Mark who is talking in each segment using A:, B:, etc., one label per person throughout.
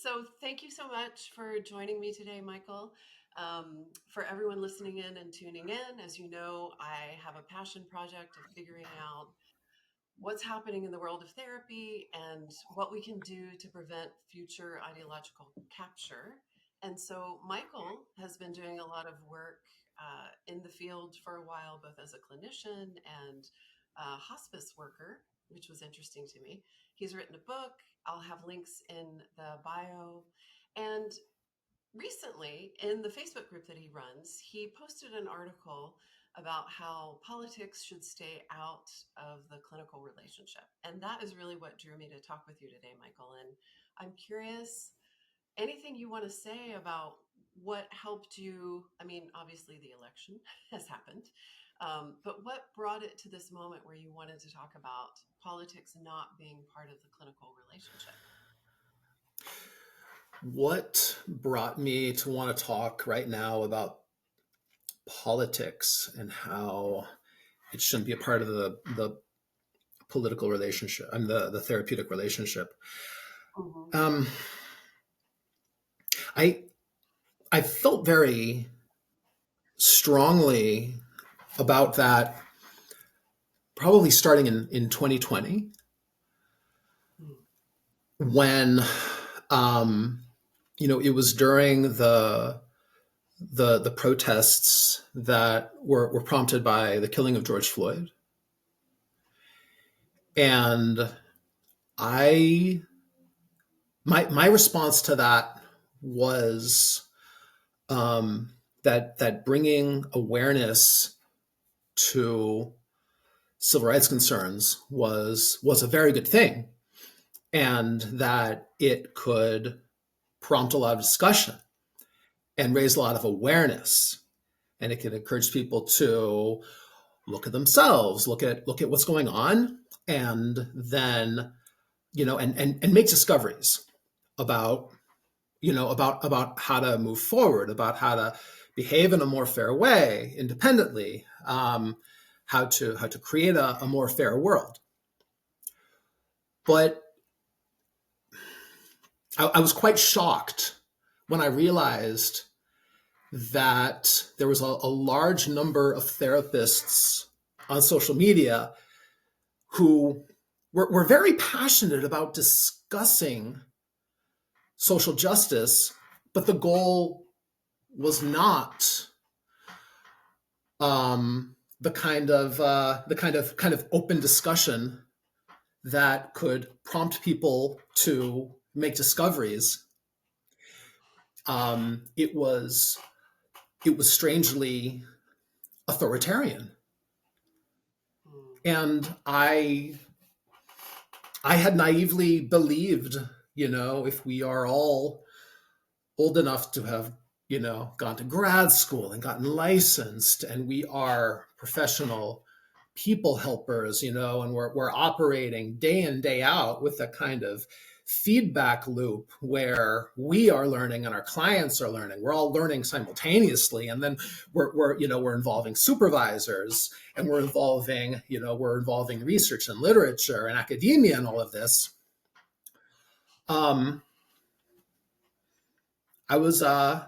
A: So thank you so much for joining me today, Michael. For everyone listening in and tuning in, as you know, I have a passion project of figuring out what's happening in the world of therapy and what we can do to prevent future ideological capture. And so Michael has been doing a lot of work in the field for a while, both as a clinician and a hospice worker, which was interesting to me. He's written a book. I'll have links in the bio. And recently, in the Facebook group that he runs, he posted an article about how politics should stay out of the clinical relationship. And that is really what drew me to talk with you today, Michael. And I'm curious, anything you want to say about what helped you? I mean, obviously, the election has happened, but what brought it to this moment where you wanted to talk about politics not being part of the clinical relationship?
B: What brought me to want to talk right now about politics and how it shouldn't be a part of the political relationship and the therapeutic relationship?
A: Mm-hmm.
B: Um, I I felt very strongly about that probably starting in 2020 when it was during the protests that were prompted by the killing of George Floyd. And I my response to that was that bringing awareness to civil rights concerns was a very good thing, and that it could prompt a lot of discussion and raise a lot of awareness, and it could encourage people to look at themselves, look at what's going on, and then and make discoveries about about how to move forward, about how to behave in a more fair way independently, how to create a more fair world. But I was quite shocked when I realized that there was a large number of therapists on social media who were very passionate about discussing social justice, but the goal was not the kind of open discussion that could prompt people to make discoveries. It was strangely authoritarian,
A: Mm.
B: and I had naively believed, if we are all old enough to have, gone to grad school and gotten licensed, and we are professional people helpers, and we're operating day in, day out with a kind of feedback loop where we are learning and our clients are learning. We're all learning simultaneously. And then we're involving supervisors, and we're involving research and literature and academia and all of this. I was I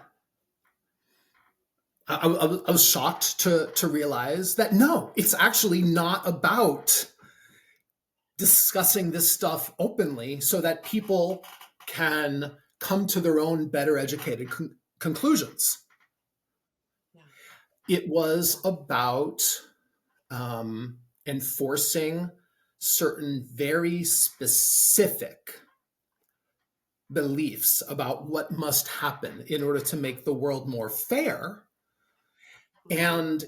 B: was shocked to realize that no, it's actually not about discussing this stuff openly so that people can come to their own better educated conclusions.
A: Yeah.
B: It was
A: Yeah.
B: about enforcing certain very specific beliefs about what must happen in order to make the world more fair,
A: Mm-hmm.
B: and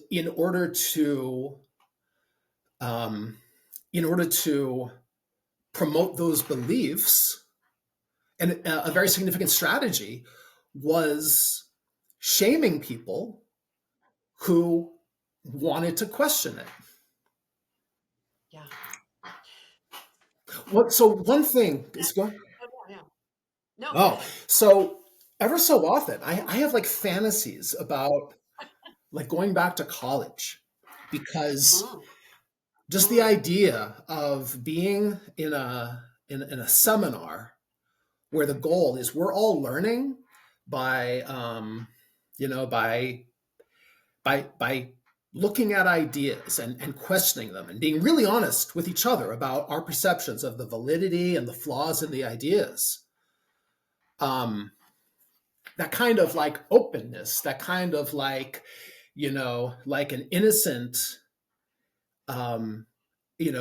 B: um, in order to promote those beliefs. And a very significant strategy was shaming people who wanted to question it.
A: Yeah.
B: So one thing is going.
A: Oh, yeah. Yeah. No, go
B: Oh,
A: ahead.
B: so ever so often, I have like fantasies about like going back to college, because
A: Mm.
B: just the
A: Mm.
B: idea of being in a seminar where the goal is we're all learning by by by looking at ideas and questioning them and being really honest with each other about our perceptions of the validity and the flaws in the ideas. Um, that kind of like openness, that kind of like, like an innocent, um,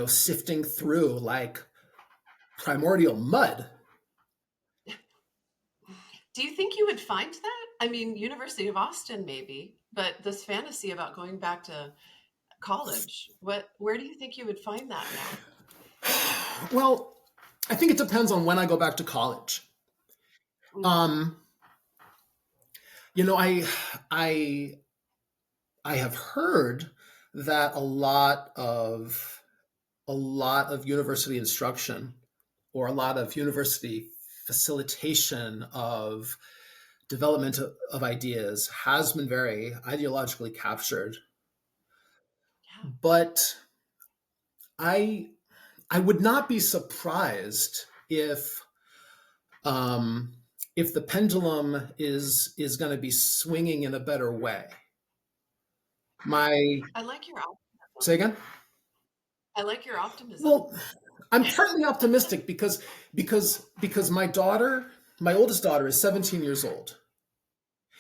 B: sifting through like primordial mud.
A: Do you think you would find that? I mean, University of Austin maybe, but this fantasy about going back to college, where do you think you would find that now?
B: Well, I think it depends on when I go back to college.
A: Mm,
B: Um, you know, I I have heard that a lot of university instruction or a lot of university facilitation of development of ideas has been very ideologically captured.
A: yeah,
B: But I I would not be surprised um, if the pendulum is going to be swinging in a better way. My
A: I like your
B: Say
A: optimism.
B: again.
A: I like your optimism.
B: Well, I'm partly optimistic because my oldest daughter, is 17 years old,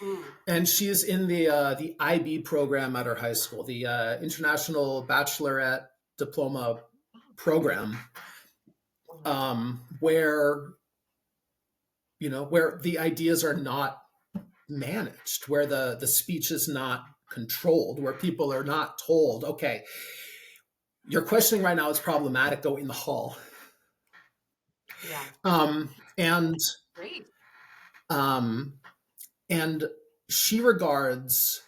A: Mm,
B: and she's in the IB program at her high school, the International Bachelorette Diploma
A: oh, great.
B: program,
A: Uh-huh.
B: where where the ideas are not managed, where the speech is not controlled, where people are not told, okay, your questioning right now is problematic, go in the hall.
A: Yeah,
B: And
A: great.
B: um, and she regards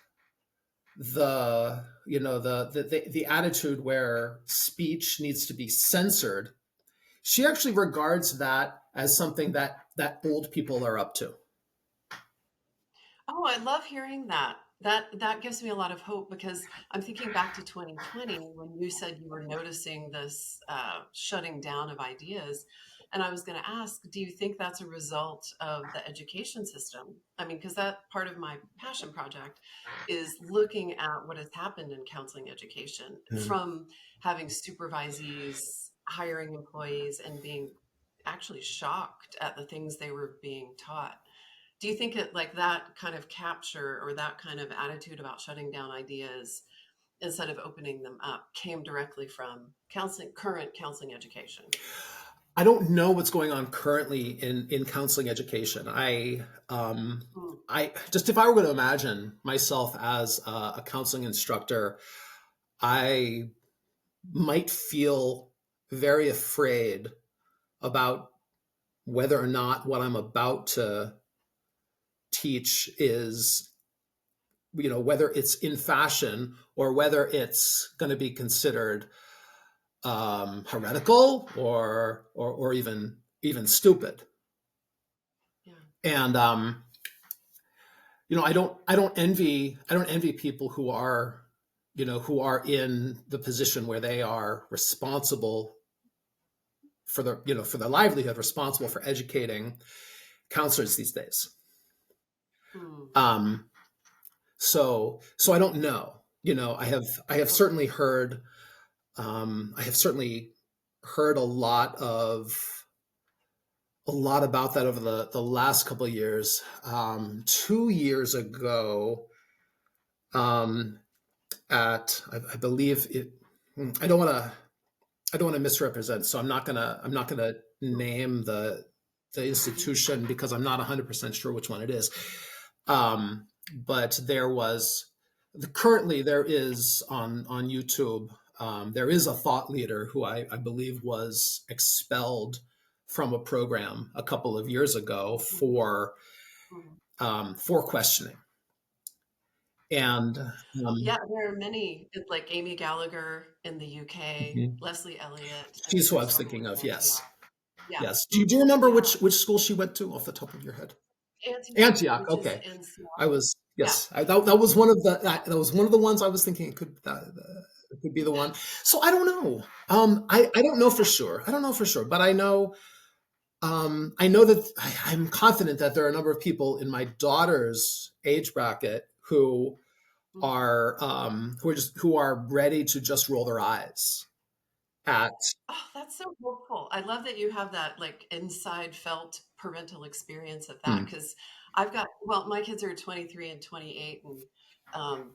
B: the attitude where speech needs to be censored. She actually regards that as something that old people are up to.
A: Oh, I love hearing that. That gives me a lot of hope because I'm thinking back to 2020 when you said you were noticing this shutting down of ideas. And I was going to ask, do you think that's a result of the education system? I mean, because that part of my passion project is looking at what has happened in counseling education
B: Mm.
A: from having supervisees, hiring employees, and being actually shocked at the things they were being taught. Do you think it like that kind of capture or that kind of attitude about shutting down ideas instead of opening them up came directly from counseling, current counseling education?
B: I don't know what's going on currently in counseling education.
A: Mm,
B: I just, if I were going to imagine myself as a counseling instructor, I might feel very afraid about whether or not what I'm about to teach is, whether it's in fashion or whether it's going to be considered heretical or even stupid.
A: yeah.
B: And I don't envy people who are in the position where they are responsible for their livelihood, responsible for educating counselors these days.
A: Mm,
B: Um, so I don't know. I have
A: okay.
B: certainly heard a lot about that over the last couple of years. 2 years ago, um, I believe it. I don't want to. I don't want to misrepresent, so I'm not gonna
A: Mm,
B: name the institution because I'm not 100% sure which one it is. But currently there is on YouTube. There is a thought leader who I believe was expelled from a program a couple of years ago
A: mm,
B: for questioning. And
A: yeah, there are many, like Amy Gallagher in the UK,
B: Mhm.
A: Leslie Elliott in
B: She's who I was
A: Aristotle
B: thinking
A: at
B: of.
A: Antioch.
B: Yes,
A: Yeah,
B: yes. Do you remember
A: yeah.
B: which school she went to off the top of your head?
A: Antioch,
B: Antioch.
A: which is
B: Okay.
A: in
B: I
A: Seattle.
B: was
A: Yeah.
B: Yes. That was one of that was one of the ones I was thinking it could be the one. So I don't know. I don't know for
A: Yeah.
B: sure. I don't know for sure, but I know. I know that I'm confident that there are a number of people in my daughter's age bracket
A: Mhm.
B: who are ready to just roll their eyes at.
A: Oh, that's so hopeful. I love that you have that like inside felt parental experience of that
B: Hmm,
A: because I've got, well, my kids are 23 and 28 and um,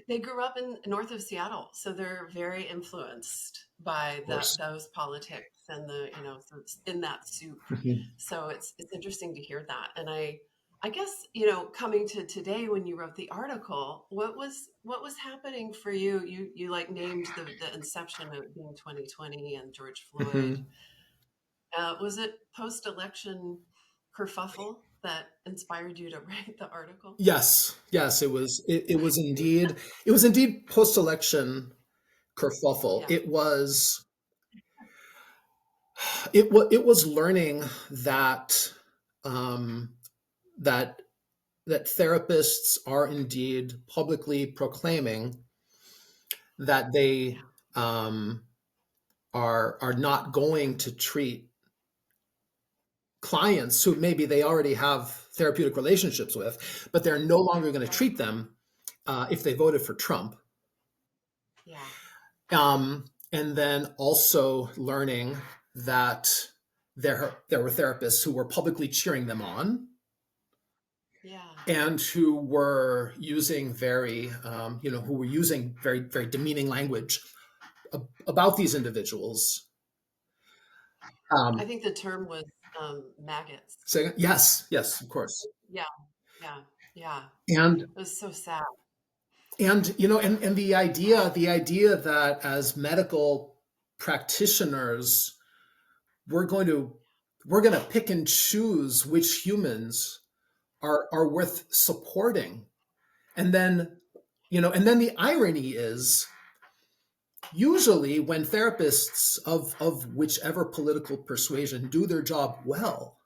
A: they grew up in north of Seattle, so they're very influenced by
B: of course.
A: those politics and the, you know, so it's in that soup.
B: Mhm.
A: So it's interesting to hear that. And I guess, you know, coming to today when you wrote the article, what was happening for you? You like named the inception of being 2020 and George Floyd.
B: Mhm.
A: Was it post-election kerfuffle that inspired you to write the article?
B: Yes, yes, it was indeed post-election kerfuffle.
A: Yeah,
B: It was learning that um, that that therapists are indeed publicly proclaiming that they
A: yeah,
B: um, are not going to treat clients who maybe they already have therapeutic relationships with, but they're no longer going to
A: right.
B: treat them if they voted for Trump.
A: Yeah,
B: And then also learning that there were therapists who were publicly cheering them on
A: yeah,
B: and who were using very, very demeaning language about these individuals.
A: I
B: Um,
A: think the term was maggots.
B: saying, yes, yes, of course.
A: Yeah, yeah, yeah.
B: And
A: It was so sad.
B: and the idea that as medical practitioners we're going to we're going to pick and choose which humans are worth supporting. And then, and then the irony is usually when therapists of whichever political persuasion do their job well,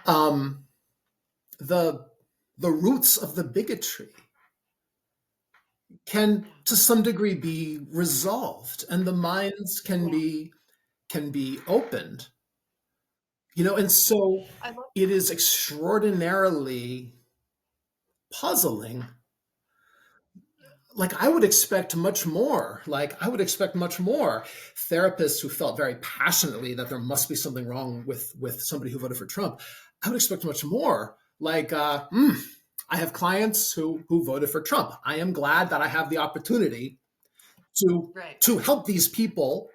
B: um, the the roots of the bigotry can
A: Yeah,
B: to some degree be resolved and the minds can
A: yeah.
B: be opened. And so
A: I love
B: it is extraordinarily puzzling. Like I would expect much more therapists who felt very passionately that there must be something wrong with somebody who voted for Trump. I would expect much more. Like, I have clients who voted for Trump. I am glad that I have the opportunity to
A: right.
B: to help these people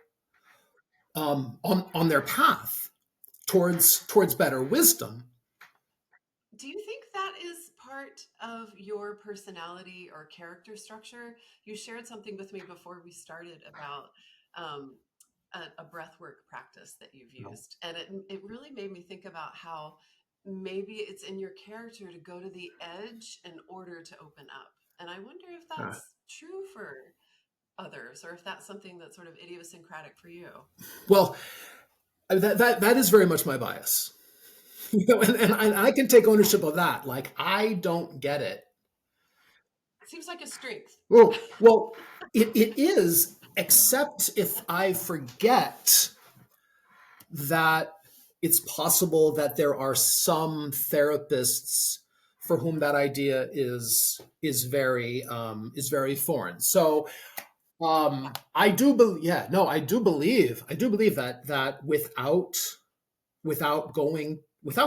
B: on their path towards better wisdom.
A: Do you think that is part of your personality or character structure? You shared something with me before we started about um, a breathwork practice that you've used, and it really made me think about how maybe it's in your character to go to the edge in order to open up. And I wonder if
B: Uh,
A: that's true for others, or if that's something that's sort of idiosyncratic for you.
B: well, that is very much my bias. And I can take
A: Yeah,
B: ownership of that. Like I don't get it.
A: seems like a strength.
B: Well, it is, except if I forget that it's possible that there are some therapists for whom that idea is very foreign. So I do believe that without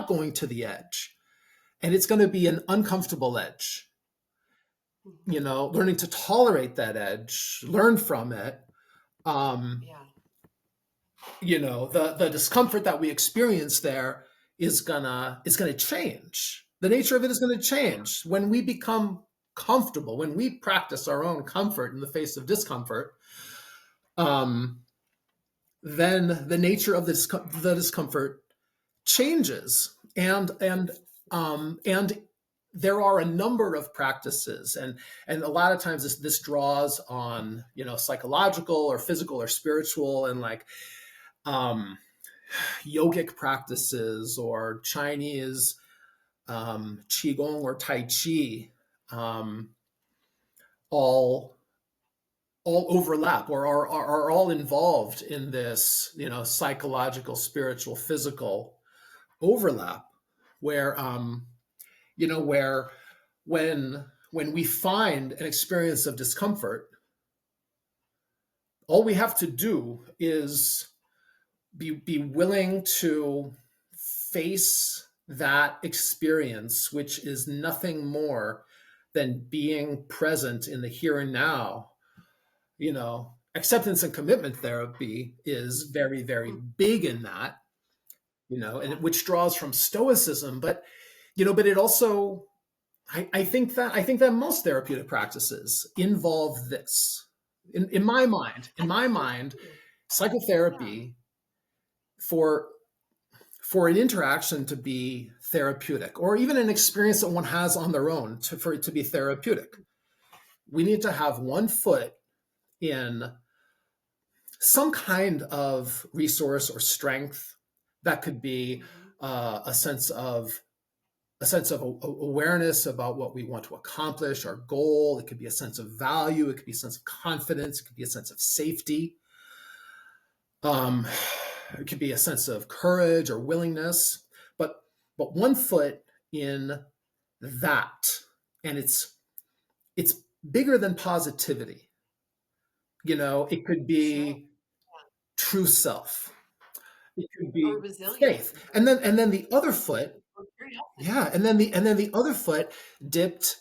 B: going to the edge, and it's going to be an uncomfortable edge.
A: Hmm.
B: Learning to tolerate that edge, learn from it. Um,
A: Yeah,
B: the discomfort that we experience there is gonna change. The nature of it is going to
A: yeah.
B: change when we become comfortable, when we practice our own comfort in the face of discomfort. Um, then the nature of the discomfort changes, and there are a number of practices, and a lot of times this draws on psychological or physical or spiritual, and like um, yogic practices or Chinese qigong or tai chi, um, all all overlap or are all involved in this, psychological, spiritual, physical overlap, where where when we find an experience of discomfort, all we have to do is be willing to face that experience, which is nothing more than being present in the here and now. Acceptance and commitment therapy is very, very big in that, and which draws from stoicism, but it also, I think that most therapeutic practices involve this. In my mind,
A: Yeah.
B: psychotherapy, for an interaction to be therapeutic, or even an experience that one has on their own for it to be therapeutic, we need to have one foot in some kind of resource or strength that could be
A: Hmm.
B: a sense of awareness about what we want to accomplish, our goal. It could be a sense of value. It could be a sense of confidence. It could be a sense of safety. Um, it could be a sense of courage or willingness. But one foot in that, and it's bigger than positivity. It could
A: Sure.
B: be true self. It could
A: Or
B: be
A: resilience,
B: faith,
A: even.
B: and then the other foot.
A: Or very healthy.
B: Yeah, and then the other foot dipped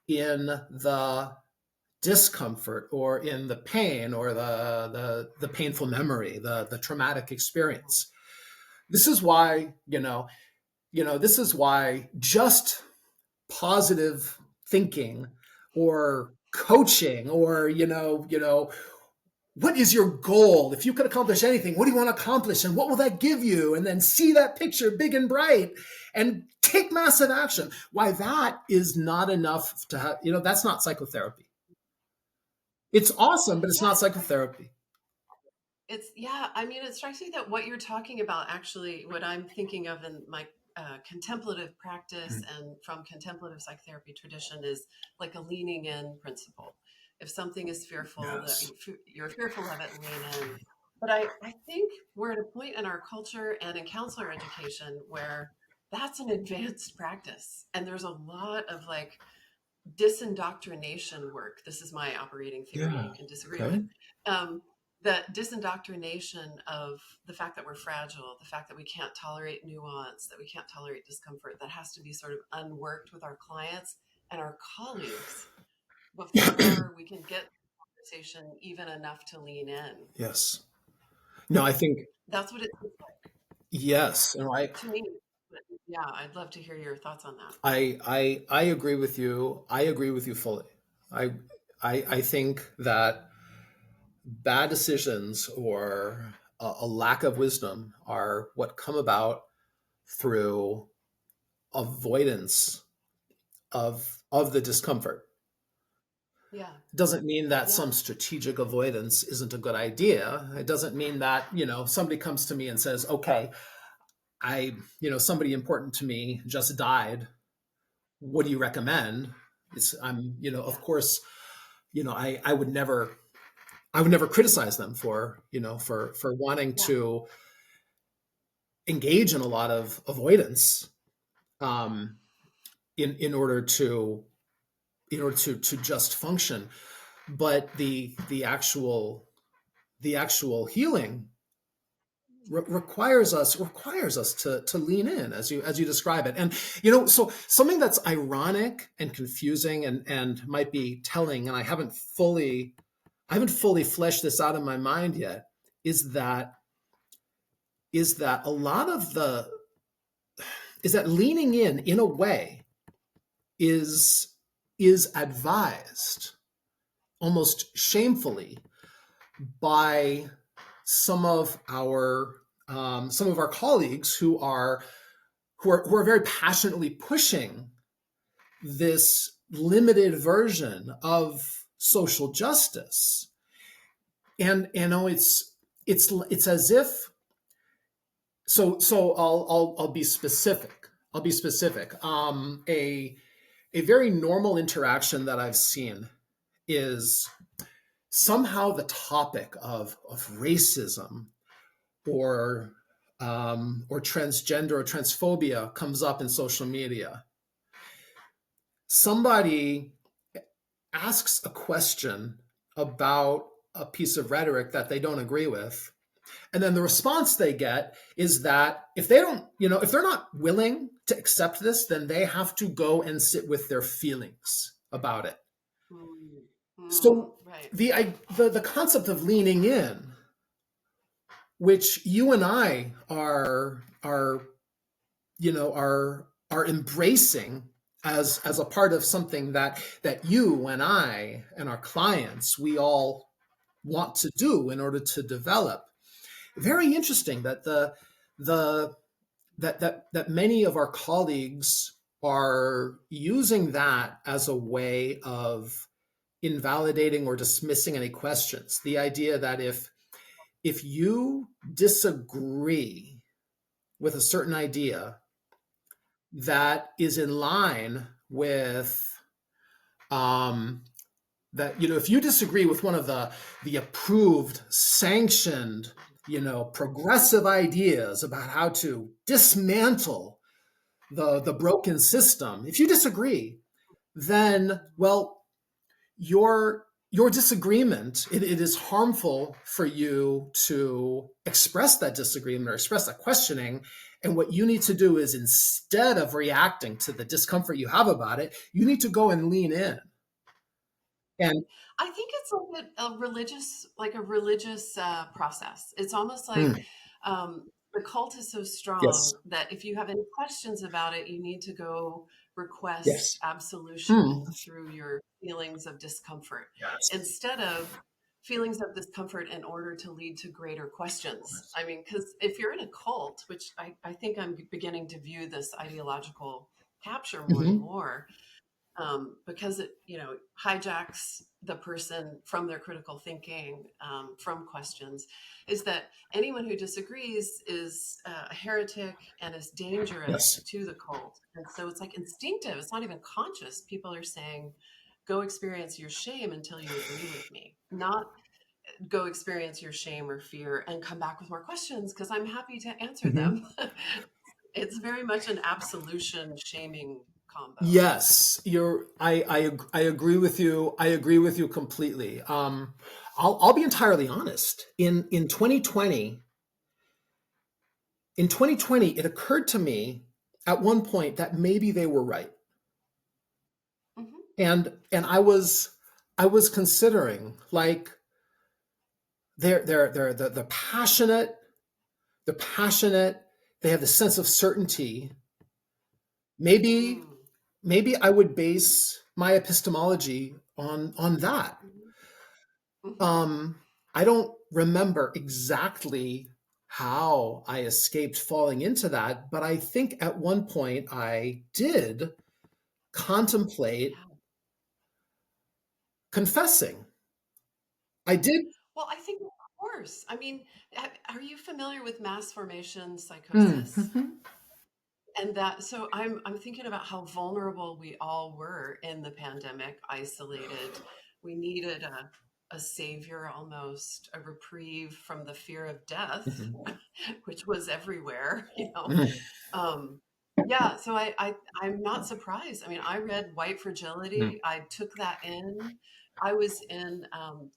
B: in the discomfort, or in the pain, or the painful memory, the traumatic experience. This is why, this is why just positive thinking, or coaching, or what is your goal? If you could accomplish anything, what do you want to accomplish? And what will that give you? And then see that picture big and bright and take massive action. Why that is not enough to have, that's not psychotherapy. It's awesome, but it's
A: Yeah,
B: not psychotherapy.
A: yeah. I mean, it strikes me that what you're talking about, actually, what I'm thinking of in my contemplative practice and from contemplative psychotherapy tradition, is like a leaning in principle. If something is fearful, that
B: Yes.
A: you're fearful of it, lean in. But I think we're at a point in our culture and in counselor education where that's an advanced practice. And there's a lot of like disindoctrination work. This is my operating theory.
B: Yeah.
A: You can disagree with
B: Okay.
A: it. Um, the disindoctrination of the fact that we're fragile, the fact that we can't tolerate nuance, that we can't tolerate discomfort, that has to be sort of unworked with our clients and our colleagues before we can get the conversation even enough to lean in.
B: Yes. No, I think
A: That's what it seems like
B: yes. No,
A: to me. But yeah, I'd love to hear your thoughts on that.
B: I agree with you. I agree with you fully. I I think that bad decisions, or a lack of wisdom, are what come about through avoidance of the discomfort.
A: Yeah,
B: It doesn't mean that
A: yeah,
B: some strategic avoidance isn't a good idea. It doesn't mean that, somebody comes to me and says, okay, somebody important to me just died. What do you recommend? Of
A: yeah,
B: course, I would never criticize them for, for wanting
A: yeah,
B: to engage in a lot of avoidance, um, in order to just function. But the actual healing requires us to lean in, as you describe it. And so something that's ironic and confusing, and might be telling, and I haven't fully fleshed this out in my mind yet, is that a lot of the is that leaning in a way, is advised almost shamefully by some of our colleagues, who are very passionately pushing this limited version of social justice. And it's as if, so I'll be specific. A very normal interaction that I've seen is somehow the topic of racism or or transgender or transphobia comes up in social media, somebody asks a question about a piece of rhetoric that they don't agree with, and then the response they get is that if they don't, if they're not willing to accept this, then they have to go and sit with their feelings about it.
A: Mm,
B: So
A: right.
B: the concept of leaning in, which you and I are embracing as a part of something that you and I and our clients, we all want to do in order to develop. Very interesting that the that many of our colleagues are using that as a way of invalidating or dismissing any questions. The idea that if you disagree with a certain idea that is in line with that, if you disagree with one of the approved, sanctioned, progressive ideas about how to dismantle the broken system, if you disagree, then, well, your disagreement, it is harmful for you to express that disagreement or express that questioning. And what you need to do is, instead of reacting to the discomfort you have about it, you need to go and lean in. And
A: I think it's like a religious process. It's almost like
B: mm,
A: the cult is so
B: yes,
A: strong that if you have any questions about it, you need to go request
B: yes,
A: absolution
B: mm,
A: through your feelings of discomfort
B: yes,
A: instead of feelings of discomfort in order to lead to greater questions. I mean, because if you're in a cult, which I think I'm beginning to view this ideological capture more and
B: hmm,
A: more, because it hijacks the person from their critical thinking, from questions, is that anyone who disagrees is a heretic and is dangerous
B: yes,
A: to the cult. And so it's like instinctive, it's not even conscious. People are saying, go experience your shame until you agree with me, not go experience your shame or fear and come back with more questions because I'm happy to answer
B: hmm.
A: them. It's very much an absolution shaming combo.
B: Yes, I agree with you. I agree with you completely. I'll be entirely honest. In 2020, it occurred to me at one point that maybe they were right,
A: Mhm.
B: and I was considering, like, they're the passionate. They have the sense of certainty. Maybe
A: Mm.
B: maybe I would base my epistemology on that.
A: Mhm. Mhm.
B: Um, I don't remember exactly how I escaped falling into that, but I think at one point I did contemplate
A: Yeah.
B: confessing. I did.
A: Well, I think, of course. I mean, are you familiar with mass formation psychosis?
B: Mm-hmm.
A: And that, so I'm thinking about how vulnerable we all were in the pandemic, isolated. We needed a savior, almost a reprieve from the fear of death,
B: Mm-hmm.
A: which was everywhere,
B: Mm-hmm.
A: Um, yeah, so I'm not surprised. I mean, I read White Fragility. I took that in. I was in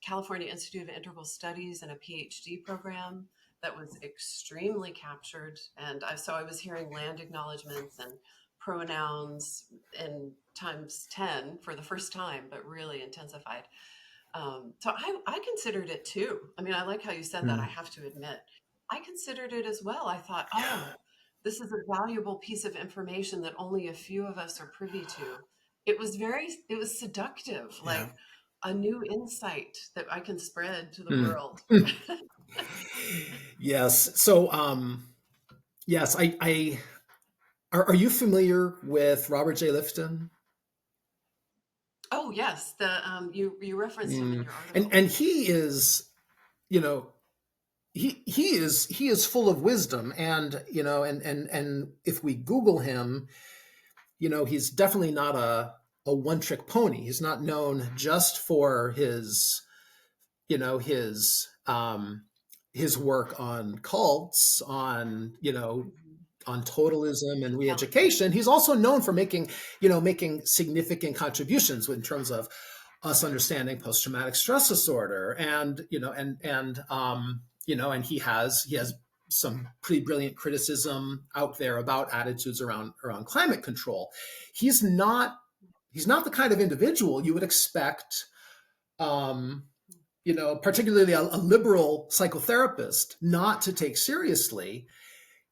A: California Institute of Integral Studies in a PhD program that was extremely captured, and so I was hearing land acknowledgments and pronouns in times 10 for the first time, but really intensified. So I considered it too. I mean, I like how you said that. I
B: Mm.
A: have to admit, I considered it as well. I thought,
B: Yeah.
A: oh, this is a valuable piece of information that only a few of us are privy to. It was seductive,
B: Yeah.
A: like a new insight that I can spread to the
B: Mm.
A: world.
B: Mm. Yes. So, yes, I are you familiar with Robert J. Lifton?
A: Oh yes, the you referenced him in
B: Mm.
A: your
B: And
A: article.
B: he is, you know, he is full of wisdom, and and if we Google him, he's definitely not a one trick pony. He's not known just for his his work on cults, on
A: Mhm.
B: on totalism and
A: Yeah.
B: re-education. He's also known for making significant contributions in terms of us understanding post-traumatic stress disorder, and and he has some pretty brilliant criticism out there about attitudes around climate control. He's not he's not the kind of individual you would expect, um, particularly a liberal psychotherapist, not to take seriously.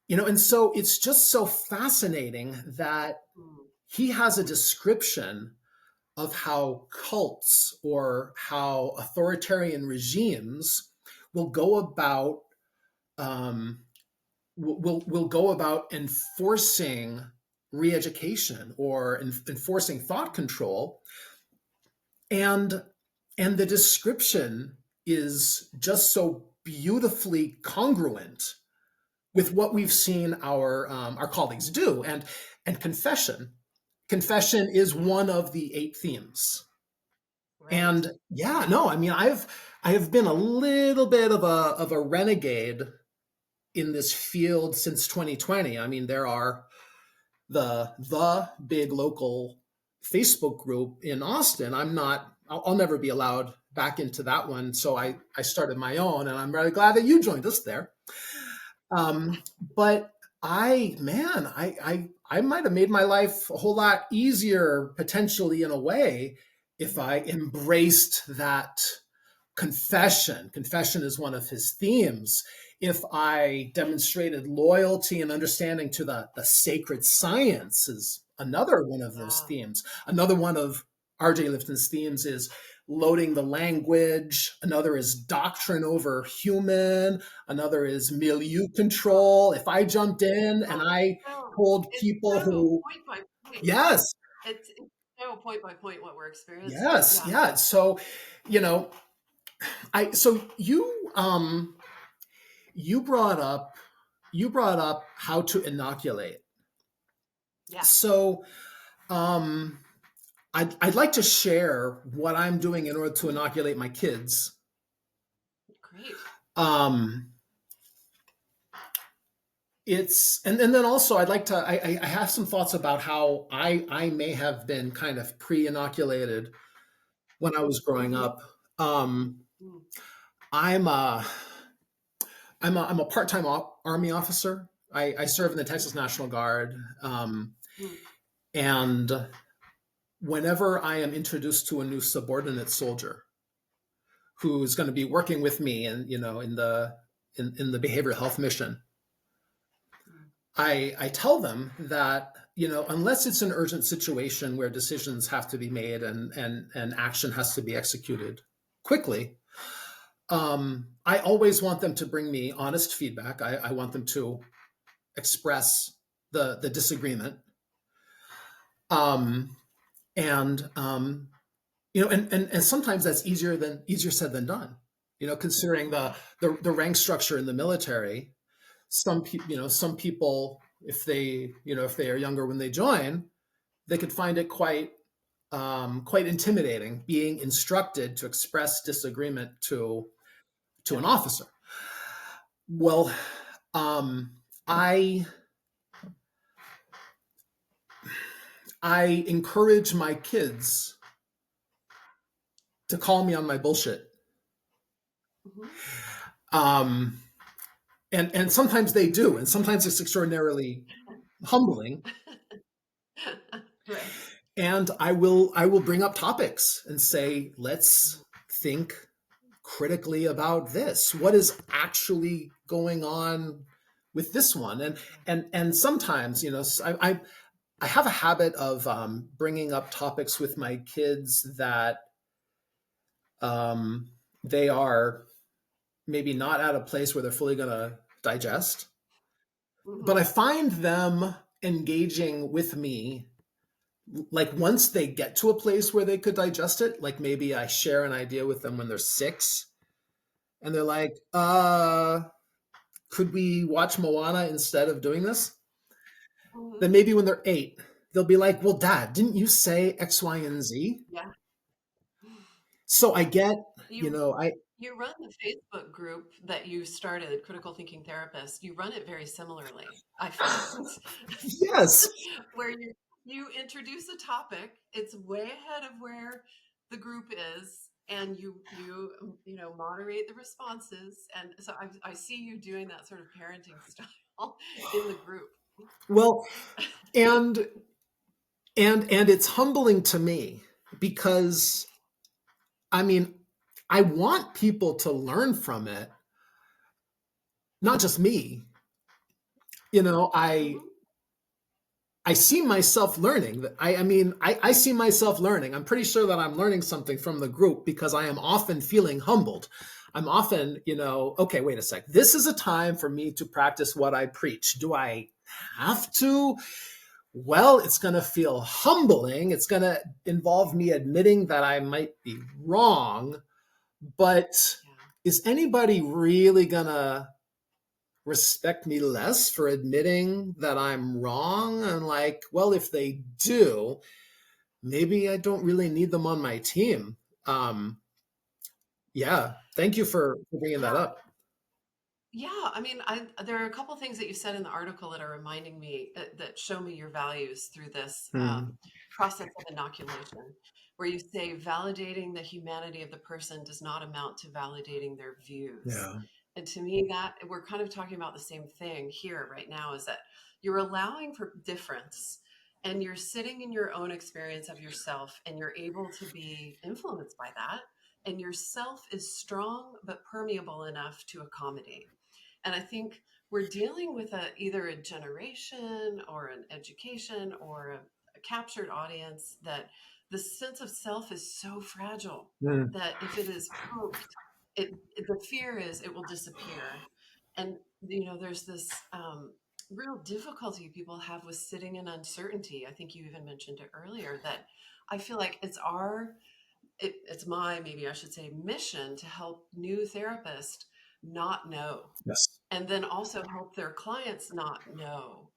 B: And so it's just so fascinating that
A: Mm.
B: he has a description of how cults or how authoritarian regimes will go about um, will go about enforcing re-education or enforcing thought control, and the description is just so beautifully congruent with what we've seen our colleagues do. And confession is one of the 8 themes.
A: Right.
B: And yeah, no, I mean, I have been a little bit of a renegade in this field since 2020. I mean, there are the big local Facebook group in Austin. I'll never be allowed back into that one, so I started my own, and I'm really glad that you joined us there. But I might have made my life a whole lot easier, potentially, in a way, if I embraced that confession. Confession is one of his themes. If I demonstrated loyalty and understanding to the sacred science, is another one of those
A: Yeah.
B: themes. Another one of RJ Lifton's themes is loading the language. Another is doctrine over human. Another is milieu control. If I jumped in and
A: Oh,
B: I
A: no.
B: told
A: It's
B: people
A: so
B: who,
A: point by point.
B: yes,
A: It's so point by point what we're experiencing.
B: yes,
A: Yeah.
B: yeah. So, you know, you brought up how to inoculate.
A: Yeah.
B: So um, I'd like to share what I'm doing in order to
A: Mhm.
B: inoculate my kids.
A: Great.
B: Um, it's and then also I'd like to I have some thoughts about how I may have been kind of pre-inoculated when I was growing
A: Hmm.
B: up. Um,
A: Mm.
B: I'm a I'm a part-time Army officer. I serve in the Texas National Guard,
A: Mm.
B: and whenever I am introduced to a new subordinate soldier who's going to be working with me, and in the behavioral health mission,
A: Mm.
B: I tell them that, unless it's an urgent situation where decisions have to be made, and action has to be executed quickly, I always want them to bring me honest feedback. I want them to express the disagreement, um, and and sometimes that's easier said than done. Considering the rank structure in the military, some people, if they are younger when they join, they could find it quite intimidating being instructed to express disagreement to
A: Yeah.
B: an officer. Well, I I encourage my kids to call me on my bullshit.
A: Hmm.
B: Um, and sometimes they do, and sometimes it's extraordinarily humbling.
A: Right.
B: And I will bring up topics and say, let's think critically about this. What is actually going on with this one? And sometimes, I have a habit of bringing up topics with my kids that they are maybe not at a place where they're fully going to digest. But I
A: Hmm.
B: find them engaging with me, like once they get to a place where they could digest it. Like maybe I share an idea with them when they're 6, and they're like, could we watch Moana instead of doing this?
A: Hmm.
B: Then maybe when they're 8, they'll be like, well, Dad, didn't you say X, Y, and Z?
A: Yeah.
B: So I get,
A: You.
B: I
A: You run the Facebook group that you started, Critical Thinking Therapist. You run it very similarly, I found,
B: Yes.
A: where you introduce a topic. It's way ahead of where the group is, and you know moderate the responses. And so I see you doing that sort of parenting style in the group.
B: Well, and and it's humbling to me because I mean, I want people to learn from it, not just me. You know,
A: Hmm.
B: I see myself learning. I mean, I see myself learning. I'm pretty sure that I'm learning something from the group because I am often feeling humbled. I'm often, okay, wait a sec. This is a time for me to practice what I preach. Do I have to? Well, it's going to feel humbling. It's going to involve me admitting that I might be wrong. But
A: Yeah.
B: is anybody really going to respect me less for admitting that I'm wrong? And like, well, if they do, maybe I don't really need them on my team. Um, yeah, thank you for bringing that
A: Yeah.
B: up.
A: Yeah, I mean, there are a couple things that you said in the article that are reminding me that show me your values through this
B: Hmm.
A: process of inoculation, where you say validating the humanity of the person does not amount to validating their views.
B: Yeah.
A: And to me, that we're kind of talking about the same thing here right now, is that you're allowing for difference and you're sitting in your own experience of yourself and you're able to be influenced by that. And your self is strong but permeable enough to accommodate. And I think we're dealing with either a generation or an education or a captured audience that the sense of self is so fragile
B: Mm.
A: that if it is poked, the fear is it will disappear. And there's this real difficulty people have with sitting in uncertainty. I think you even mentioned it earlier, that I feel like it's my, maybe I should say, mission to help new therapists not know,
B: Yes.
A: and then also help their clients not know.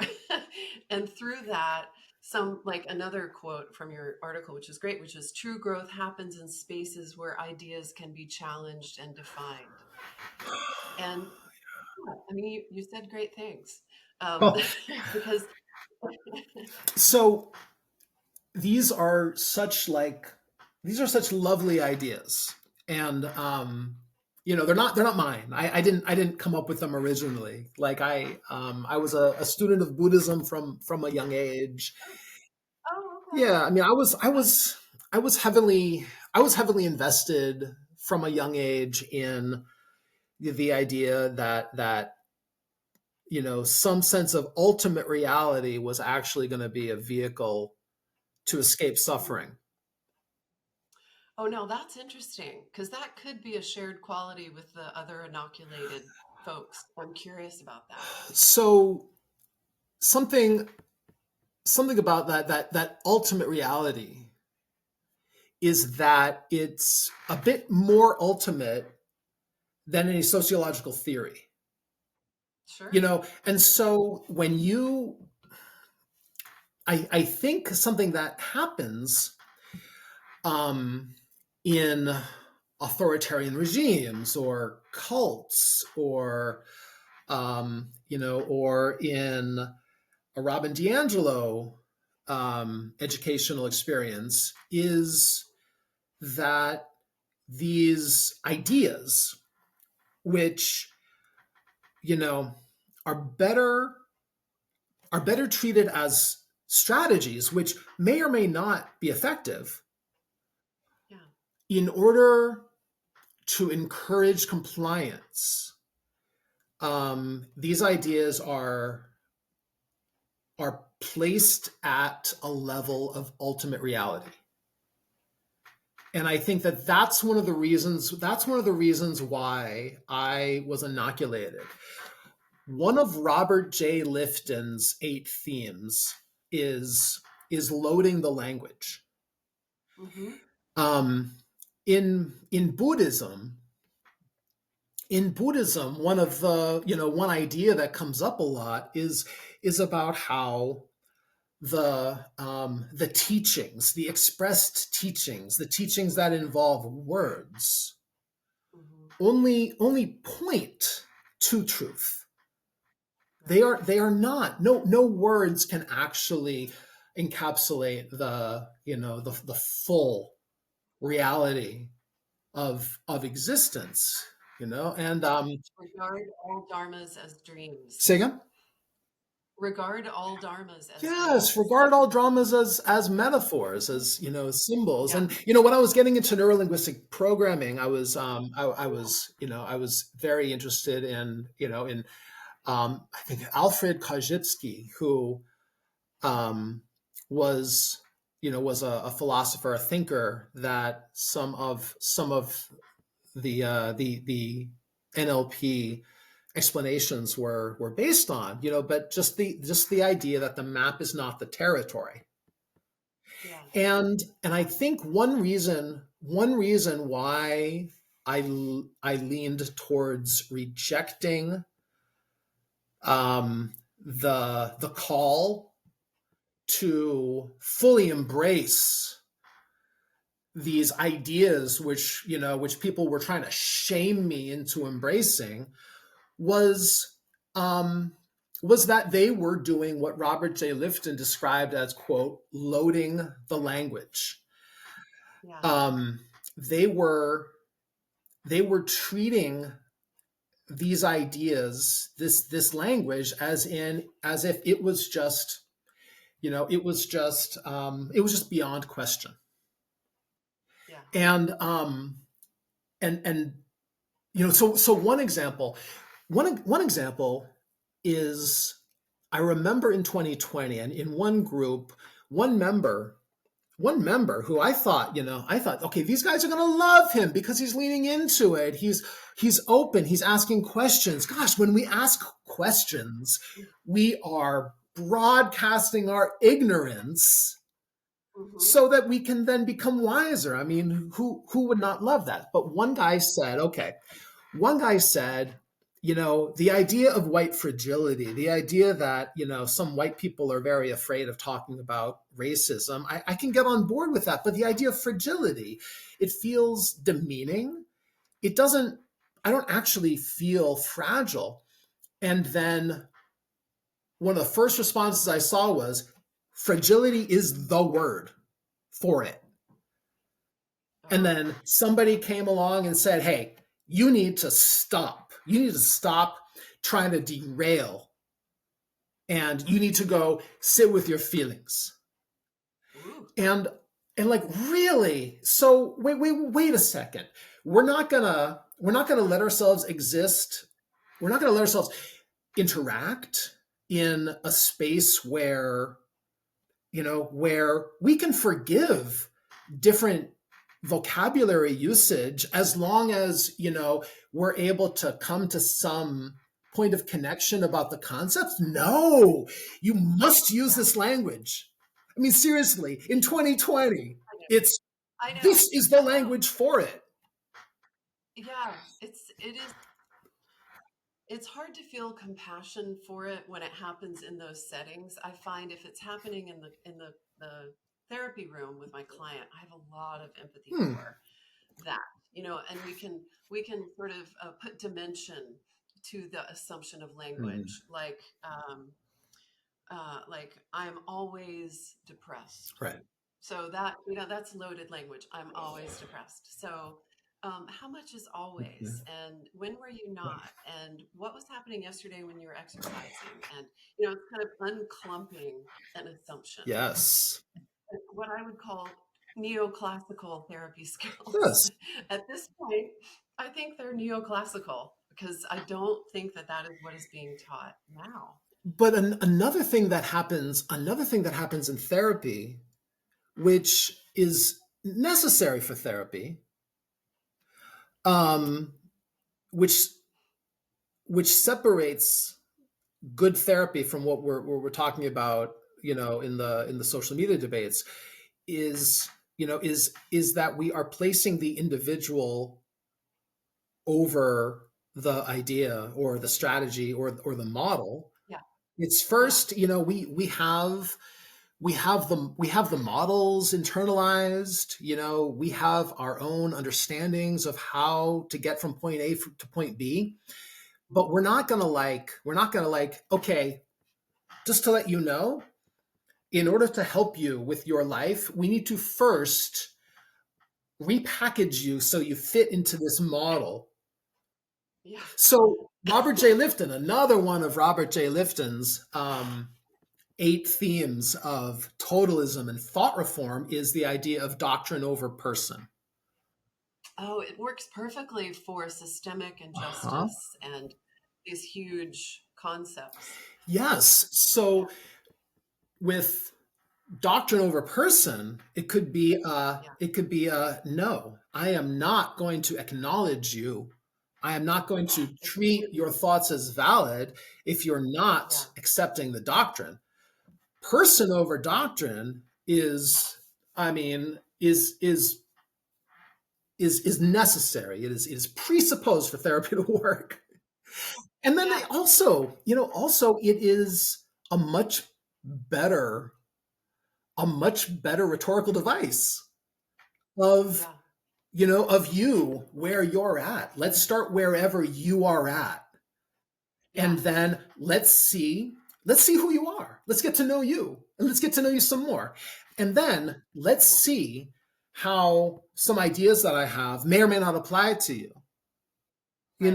A: And through that, some, like another quote from your article, which is great, which is true growth happens in spaces where ideas can be challenged and defined. And yeah, I mean, you said great things,
B: Oh,
A: because
B: so these are such like these are such lovely ideas, and they're not mine. I didn't come up with them originally. Like I was a student of Buddhism from a young age.
A: oh, okay.
B: Yeah, I mean, I was heavily invested from a young age in the idea that some sense of ultimate reality was actually going to be a vehicle to escape
A: Mhm.
B: suffering.
A: Oh, no, that's interesting because that could be a shared quality with the other inoculated folks. I'm curious about that.
B: So something something about that ultimate reality is that it's a bit more ultimate than any sociological theory.
A: Sure.
B: And so when you I think something that happens um, in authoritarian regimes or cults or in a Robin DiAngelo educational experience is that these ideas, which you know are better are better treated as strategies, which may or may not be effective,
A: Yeah.
B: in order to encourage compliance. These ideas are placed at a level of ultimate reality. And I think that that's one of the reasons why I was inoculated. One of Robert J. Lifton's 8 themes is loading the language.
A: Mm-hmm.
B: Um, in Buddhism, one idea that comes up a lot is about how the teachings, the expressed teachings, the teachings that involve words,
A: Mm-hmm.
B: only point to truth. They
A: Right.
B: are not. No words can actually encapsulate the full reality of existence. And
A: Regard all dharmas as dreams.
B: say again.
A: Regard all dharmas as
B: Yes,
A: dreams.
B: regard all dramas as metaphors, as symbols.
A: Yeah.
B: And when I was getting into neurolinguistic programming, I was very interested in I think Alfred Korzybski, who um, was a philosopher, a thinker that some of the NLP explanations were based on, but just the idea that the map is not the territory.
A: Yeah.
B: And I think one reason why I leaned towards rejecting the call to fully embrace these ideas, which people were trying to shame me into embracing, was um, was that they were doing what Robert J. Lifton described as, quote, loading the language.
A: Yeah.
B: Um, they were they were treating these ideas, this language, as if it was just beyond question.
A: Yeah.
B: And um and and so one example is, I remember in 2020, and in one group, one member one member who I thought, okay, these guys are going to love him because he's leaning into it. He's open. He's asking questions. Gosh, when we ask questions, we are broadcasting our ignorance
A: Mm-hmm.
B: so that we can then become wiser. I mean, who would not love that? But one guy said, the idea of white fragility, the idea that, some white people are very afraid of talking about racism, I can get on board with that. But the idea of fragility, it feels demeaning. I don't actually feel fragile. And then one of the first responses I saw was, fragility is the word for it. And
A: Oh.
B: then somebody came along and said, hey, you need to stop. You need to stop trying to derail, and you need to go sit with your feelings.
A: Ooh.
B: And like, really? So wait a second. We're not gonna let ourselves exist. We're not gonna let ourselves interact in a space where we can forgive different vocabulary usage, as long as we're able to come to some point of connection about the concepts. No, you must use
A: Yeah.
B: this language. I mean, seriously, in 2020,
A: I know.
B: it's
A: I know.
B: this is the
A: I know.
B: language for it.
A: Yeah. It's hard to feel compassion for it when it happens in those settings. I find if it's happening in the therapy room with my client, I have a lot of empathy
B: Hmm.
A: for that, and we can sort of put dimension to the assumption of
B: Hmm.
A: language, like I'm always depressed.
B: Right.
A: So that's loaded language. I'm always depressed. So how much is always, and when were you not, and what was happening yesterday when you were exercising, and it's kind of unclumping an assumption.
B: Yes.
A: What I would call neoclassical therapy skills.
B: Yes.
A: At this point, I think they're neoclassical because I don't think that is what is being taught now.
B: But another thing that happens in therapy, which is necessary for therapy, um, which separates good therapy from what we're talking about, in the social media debates, is that we are placing the individual over the idea or the strategy or the model.
A: Yeah,
B: It's
A: yeah,
B: first, we have we have the models internalized. We have our own understandings of how to get from point A to point B, but we're not gonna like, okay, just to let you know, in order to help you with your life, we need to first repackage you so you fit into this model.
A: Yeah.
B: So Robert J. Lifton, another one of Robert J. Lifton's 8 themes of totalism and thought reform, is the idea of doctrine over person.
A: Oh, it works perfectly for systemic
B: Uh-huh.
A: injustice and these huge concepts.
B: Yes.
A: Yeah.
B: So with doctrine over person,
A: Yeah.
B: it could be a no. I am not going to acknowledge you. I am not going to treat your thoughts as valid if you're not
A: Yeah.
B: accepting the doctrine. Person over doctrine I mean, is necessary. It is presupposed for therapy to work. And then
A: Yeah.
B: also it is a much better a much better rhetorical device of
A: Yeah.
B: of you where you're at. Let's start wherever you are at.
A: Yeah.
B: And then let's see who you are. Let's get to know you, and let's get to know you some more. And then let's
A: Yeah.
B: see how some ideas that I have may or may not apply to you.
A: Right.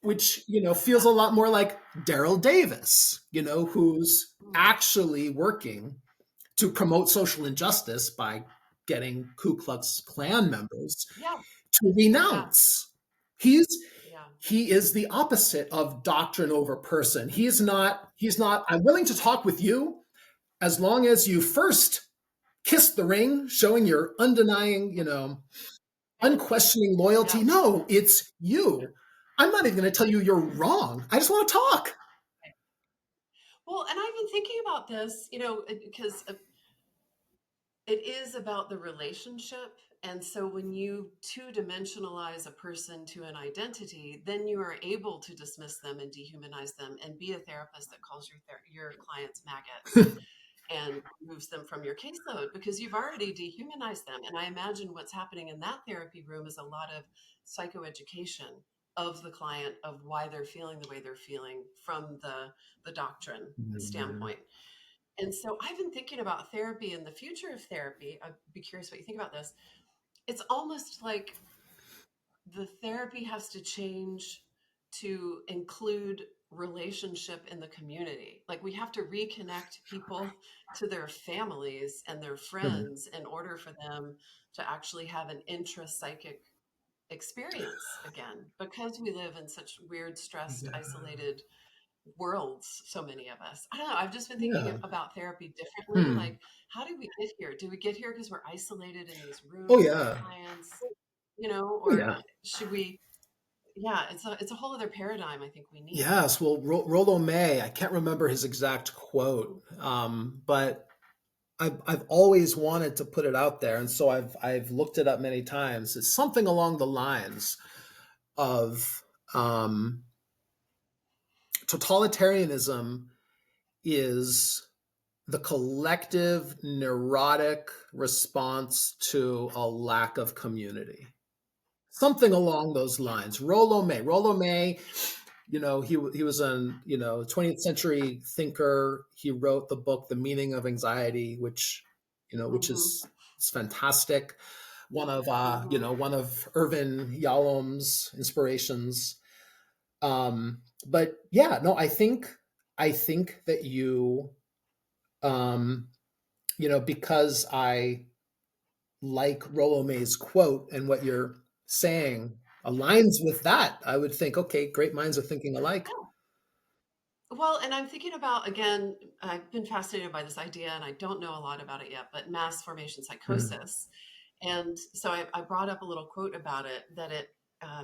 B: Which feels
A: Yeah.
B: a lot more like Daryl Davis, who's
A: Mm.
B: actually working to promote social injustice by getting Ku Klux Klan members
A: Yeah.
B: to
A: Yeah.
B: renounce. He's
A: Yeah.
B: he is the opposite of doctrine over person. He's not, I'm willing to talk with you as long as you first kiss the ring, showing your undenying, unquestioning loyalty.
A: Yeah.
B: No, it's you. I'm not even going to tell you you're wrong. I just want to talk.
A: Well, and I've been thinking about this, because it is about the relationship. And so when you two-dimensionalize a person to an identity, then you are able to dismiss them and dehumanize them and be a therapist that calls your clients maggots and moves them from your caseload because you've already dehumanized them. And I imagine what's happening in that therapy room is a lot of psychoeducation of the client of why they're feeling the way they're feeling from the doctrine
B: Mhm.
A: standpoint. And so I've been thinking about therapy and the future of therapy. I'd be curious what you think about this. It's almost like the therapy has to change to include relationship in the community. Like we have to reconnect people to their families and their
B: Mhm.
A: friends in order for them to actually have an intrapsychic experience again because we live in such weird, stressed,
B: Yeah.
A: isolated worlds, so many of us. I don't know. I've just been thinking
B: Yeah.
A: about therapy differently.
B: Hmm.
A: Like, how did we get here? Did we get here because we're isolated in these
B: Oh
A: rooms with our
B: yeah.
A: clients?
B: Oh
A: Or
B: yeah.
A: should we? Yeah, it's a whole other paradigm I think we need.
B: Yes. Well, Rollo May, I can't remember his exact
A: Mm.
B: quote, but I've always wanted to put it out there, and so I've looked it up many times. It's something along the lines of totalitarianism is the collective neurotic response to a lack of community. Something along those lines. Rollo May. Rollo May, he was an 20th century thinker. He wrote the book The Meaning of Anxiety, which
A: Mm-hmm.
B: is it's fantastic.
A: Mm-hmm.
B: One of Irvin Yalom's inspirations. But yeah, no, I think that um, because I like Rollo May's quote, and what you're saying aligns with that, I would think, okay, great minds are thinking alike.
A: Well, and I'm thinking about, again, I've been fascinated by this idea and I don't know a lot about it yet, but mass formation
B: Mhm.
A: psychosis. And so I brought up a little quote about it that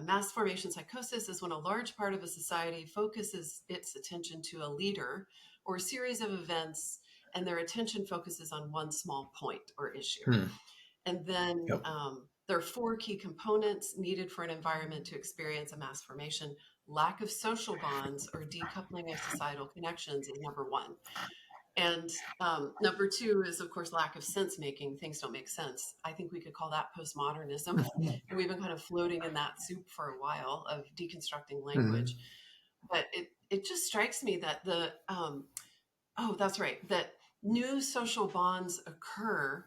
A: mass formation psychosis is when a large part of a society focuses its attention to a leader or a series of events, and their attention focuses on one small point or issue.
B: Hmm.
A: And then
B: Yep.
A: there are four key components needed for an environment to experience a mass formation. Lack of social bonds or decoupling of societal connections is number one. And number two is, of course, lack of sense making. Things don't make sense. I think we could call that postmodernism. And we've been kind of floating in that soup for a while of deconstructing
B: Mhm.
A: language. But it just strikes me that oh, that's right, that new social bonds occur,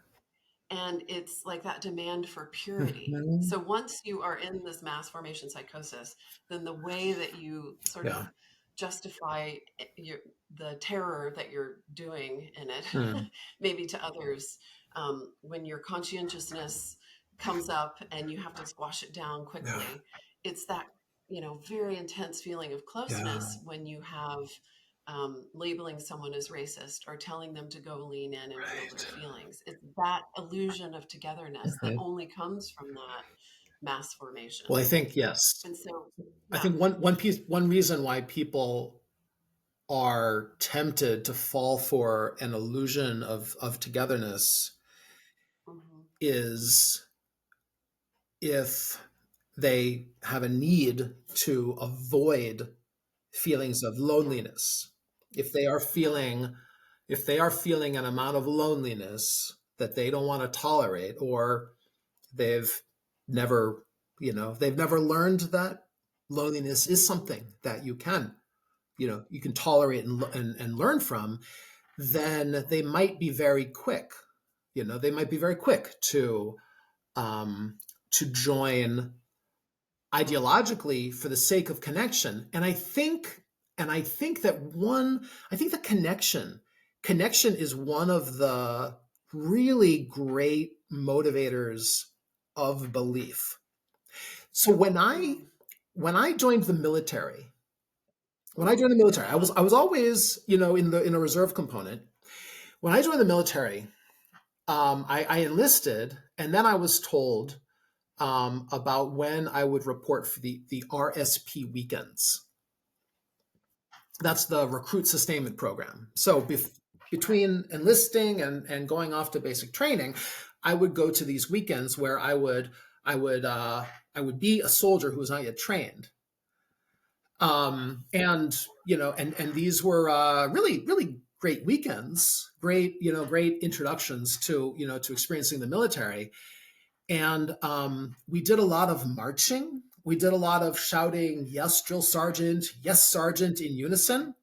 A: and it's like that demand for purity.
B: Mhm.
A: So once you are in this mass formation psychosis, then the way that you sort of
B: Yeah.
A: justify your, the terror that you're doing in it,
B: Mm.
A: maybe to others, when your conscientiousness comes up and you have to squash it down
B: Yeah.
A: quickly, it's that, very intense feeling of
B: Yeah.
A: closeness when you have labeling someone as racist or telling them to go lean in and feel
B: Right.
A: their feelings. It's that illusion of togetherness that
B: Mhm.
A: only comes from that mass formation.
B: Well, I think yes.
A: And so,
B: I
A: yeah.
B: think one reason why people are tempted to fall for an illusion of togetherness
A: Hmm.
B: is if they have a need to avoid feelings of
A: Yeah.
B: loneliness. If they are
A: Yeah.
B: feeling if they are feeling an amount of loneliness that they don't want to tolerate, or they've never, they've never learned that loneliness is
A: Hmm.
B: something that you can tolerate and learn from, then they might be very quick. They might be very quick um, to join
A: Hmm.
B: ideologically for the sake of connection. I think that connection is one of the really great motivators of belief. So
A: Hmm.
B: when I joined the military,
A: Hmm.
B: I
A: Uh-huh.
B: was always, in a reserve component. When I joined the military, I enlisted, and then I was told about when I would report for the RSP weekends. That's the recruit sustainment program. So between enlisting and going off to basic training, I would go to these weekends where I would I would be a soldier who was not yet trained. And and these were really great weekends, great introductions to experiencing the military. And we did a lot of marching. We did a lot of shouting, "Yes, drill sergeant! Yes, sergeant!" in unison.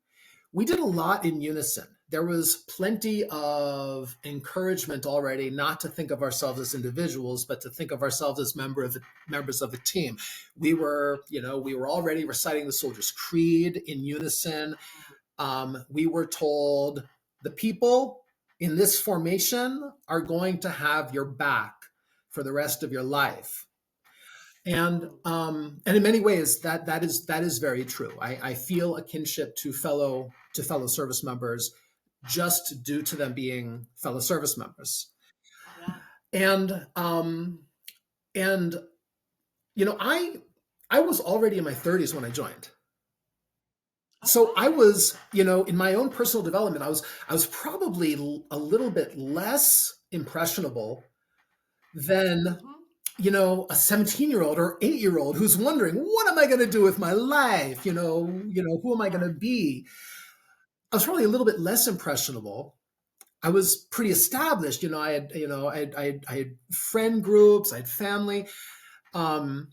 B: We did a lot in unison. There was plenty of encouragement already not to think of ourselves as individuals, but to think of ourselves as members of a team. We were already reciting the Soldier's Creed in unison. We were told the people in this formation are going to have your back for the rest of your life.
A: Hmm.
B: And in many ways that is very true. I feel a kinship to fellow service members just due to them being fellow service members.
A: Yeah.
B: And and you know I was already in my 30s when I joined.
A: Oh,
B: So I
A: wow.
B: was, in my own personal development, I was probably a little bit less impressionable than
A: Hmm.
B: a 17-year-old or 8-year-old who's wondering, what am I going to do with my life? Who am I going
A: Yeah.
B: to be? I was probably a little bit less impressionable. I was pretty established. I had friend groups, I had family. Um,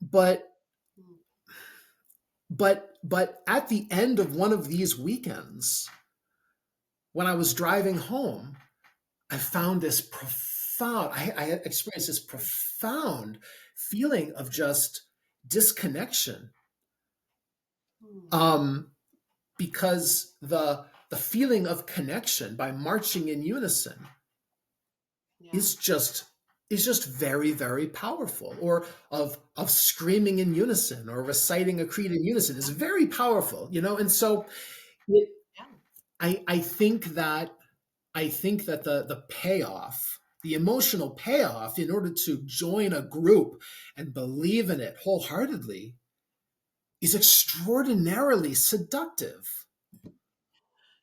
B: but
A: Hmm.
B: but at the end of one of these weekends, when I was driving home, I found this profound, I had experienced this profound feeling of just disconnection.
A: Hmm.
B: Um, because the feeling of connection by marching in unison
A: Yeah.
B: is just very, very powerful. Or of screaming in unison or reciting a creed in unison is
A: Yeah.
B: very powerful, and so it,
A: Yeah.
B: I think that the payoff, the emotional payoff in order to join a group and believe in it wholeheartedly is extraordinarily seductive.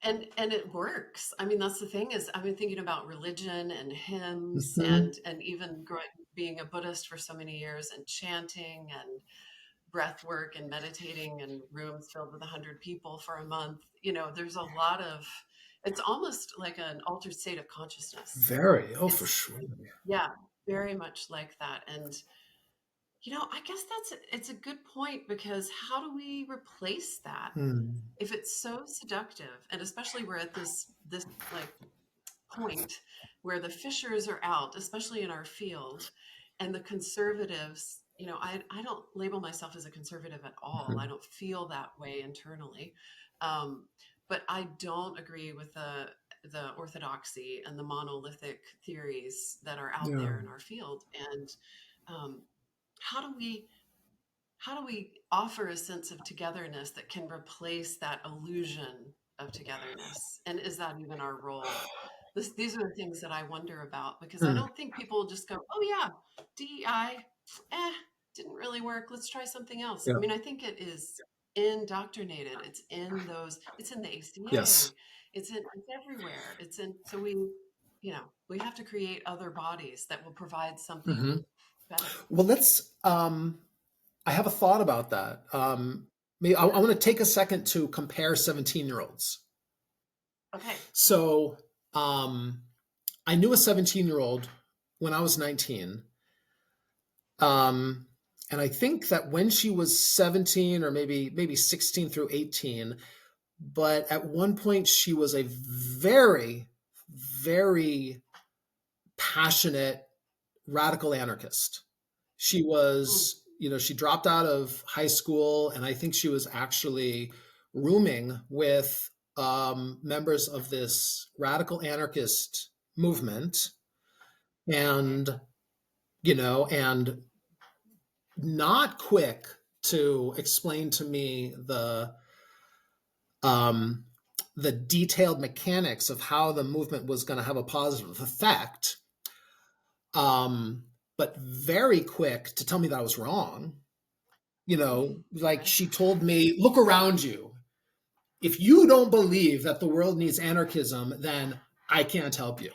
A: And it works. I mean, that's the thing is I've been thinking about religion and hymns
B: Mhm.
A: and even being a Buddhist for so many years and chanting and breath work and meditating in rooms filled with 100 people for a month. There's a lot of It's almost like an altered state of consciousness.
B: Very. Oh, for
A: It's
B: sure.
A: yeah, very much like that. And I guess it's a good point, because how do we replace that?
B: Hmm.
A: If it's so seductive, and especially we're at this like point where the fishers are out, especially in our field, and the conservatives, I don't label myself as a conservative at all. I
B: Mhm.
A: don't feel that way internally. Um, but I don't agree with the orthodoxy and the monolithic theories that are out
B: Yeah.
A: there in our field. And um, how do we offer a sense of togetherness that can replace that illusion of togetherness? And is that even our role? These are the things that I wonder about, because I
B: Hmm.
A: don't think people just go, oh, yeah, DEI, eh, didn't really work. Let's try something else. I
B: Yeah.
A: mean, I think it is indoctrinated. It's in the
B: Yes.
A: ACA, it's everywhere. So we have to create other bodies that will provide something
B: Hmm.
A: better.
B: Well, I have a thought about that. Maybe I
A: Sure.
B: want to take a second to compare 17-year-olds.
A: Okay.
B: So, um, I knew a 17-year-old when I was 19. Um, and I think that when she was 17, or maybe 16 through 18, but at one point she was a very, very passionate radical anarchist. She
A: Mm,
B: was, she dropped out of high school, and I think she was actually rooming with members of this radical anarchist movement,
A: okay.
B: and and not quick to explain to me um, the detailed mechanics of how the movement was going to have a positive effect, but very quick to tell me that I was wrong. Like,
A: Okay.
B: she told me, look around you. If you don't believe that the world needs anarchism, then I can't help you.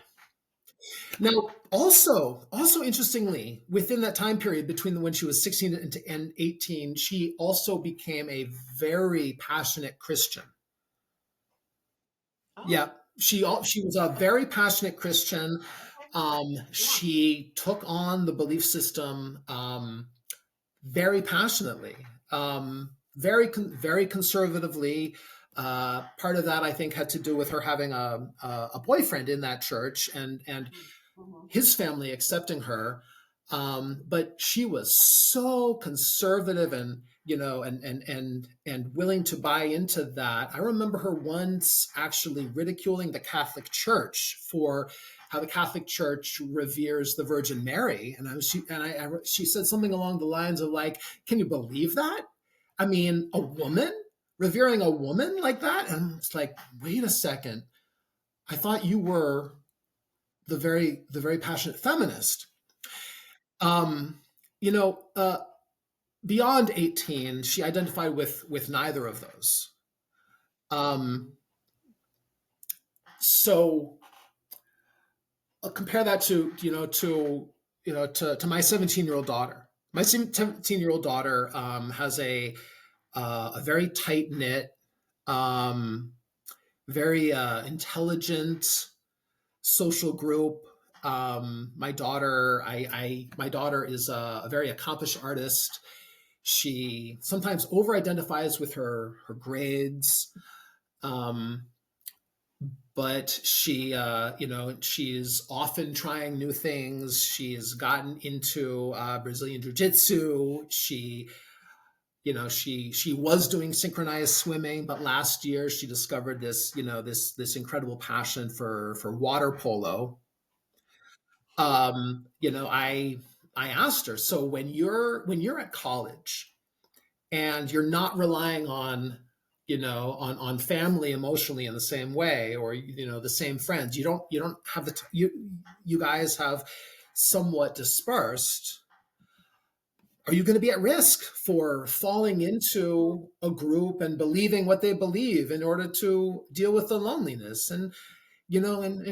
B: Now, also interestingly, within that time period between when she was 16 and 18, she also became a very passionate Christian.
A: Oh,
B: Yeah, she was a very passionate Christian.
A: okay. Yeah.
B: She took on the belief system very passionately, very conservatively. Part of that, I think, had to do with her having a boyfriend in that church, and
A: Mhm.
B: his family accepting her. But she was so conservative, and and willing to buy into that. I remember her once actually ridiculing the Catholic Church for how the Catholic Church reveres the Virgin Mary, and she said something along the lines of, like, "Can you believe that? I mean, a woman revering a woman like that?" And it's like, wait a second. I thought you were the very passionate feminist. Um, you know, beyond 18, she identified with neither of those. Um, so I'll compare that to my 17-year-old daughter. My 17-year-old daughter has a very tight knit, um, very intelligent social group. My daughter is a very accomplished artist. She sometimes over identifies with her grades, um, but she's often trying new things. She's gotten into Brazilian jiu-jitsu. She was doing synchronized swimming, but last year she discovered this incredible passion for water polo. I asked her, so when you're at college and you're not relying on family emotionally in the same way, or the same friends, you don't have you guys have somewhat dispersed. Are you going to be at risk for falling
A: Mm,
B: into a group and believing what they believe in order to deal with the loneliness? And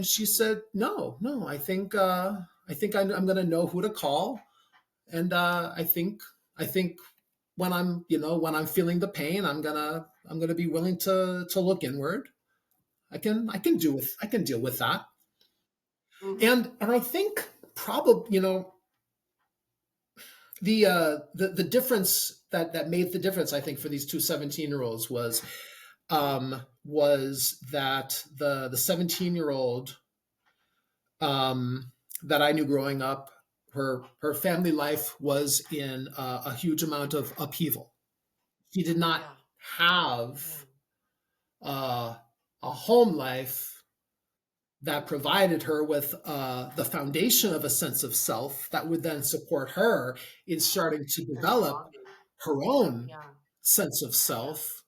B: she said, no, no, I think I'm going to know who to call. And I think when I'm feeling the pain, I'm gonna be willing to look inward. I can deal with that.
A: Hmm.
B: And I think probably, the difference that made the difference, I think, for these two 17-year-olds was that the 17-year-old that I knew growing up, her family life was in a huge amount of upheaval. She did not
A: Yeah. Yeah.
B: have uh, a home life that provided her with the foundation of a sense of self that would then support her in starting to
A: And
B: develop
A: belonging.
B: her own
A: Yeah.
B: sense of
A: Yeah.
B: self.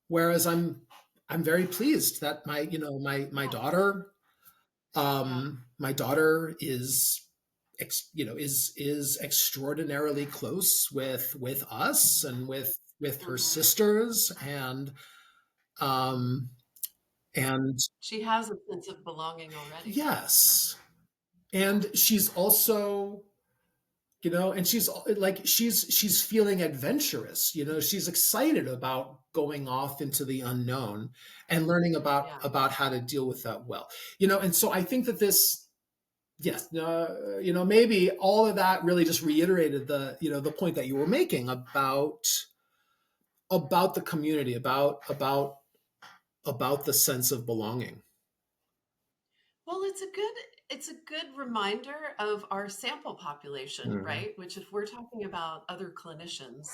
B: Whereas I'm very pleased that
A: Yeah.
B: my daughter is is extraordinarily close with us and with
A: Yeah.
B: her
A: Hmm.
B: sisters, um and
A: She has a sense of belonging already.
B: yes,
A: Yeah.
B: and she's also, and she's feeling adventurous. She's excited about going off into the unknown and learning
A: Yeah.
B: about how to deal with that well. And so I think that this, yes, maybe all of that really just reiterated the point that you were making about the community, about the sense of belonging.
A: Well, it's a good reminder of our sample population,
B: Mm,
A: right? Which if we're talking about other clinicians,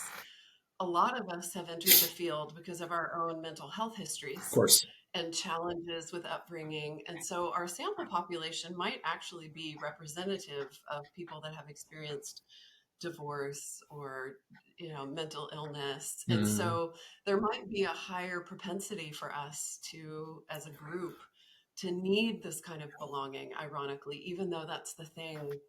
A: a lot of us have entered the field because of our own mental health
B: of
A: histories
B: course.
A: and challenges with upbringing. And so our sample population might actually be representative of people that have experienced divorce or mental illness, and
B: Mm,
A: so there might be a higher propensity for us to, as a group, to need this kind of belonging, ironically, even though that's the thing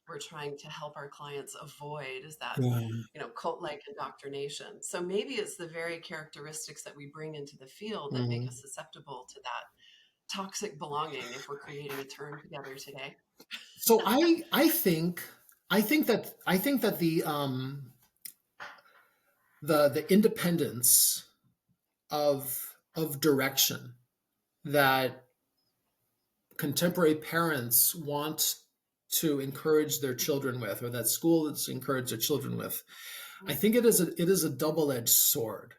A: we're trying to help our clients avoid, is that
B: yeah,
A: cult-like indoctrination. So maybe it's the very characteristics that we bring into the field that make us
B: mm.
A: susceptible to that toxic belonging, if we're creating a term together today.
B: So I think that the independence of direction that contemporary parents want to encourage their children with, or that schools encourage their children with, I think it is a double-edged sword.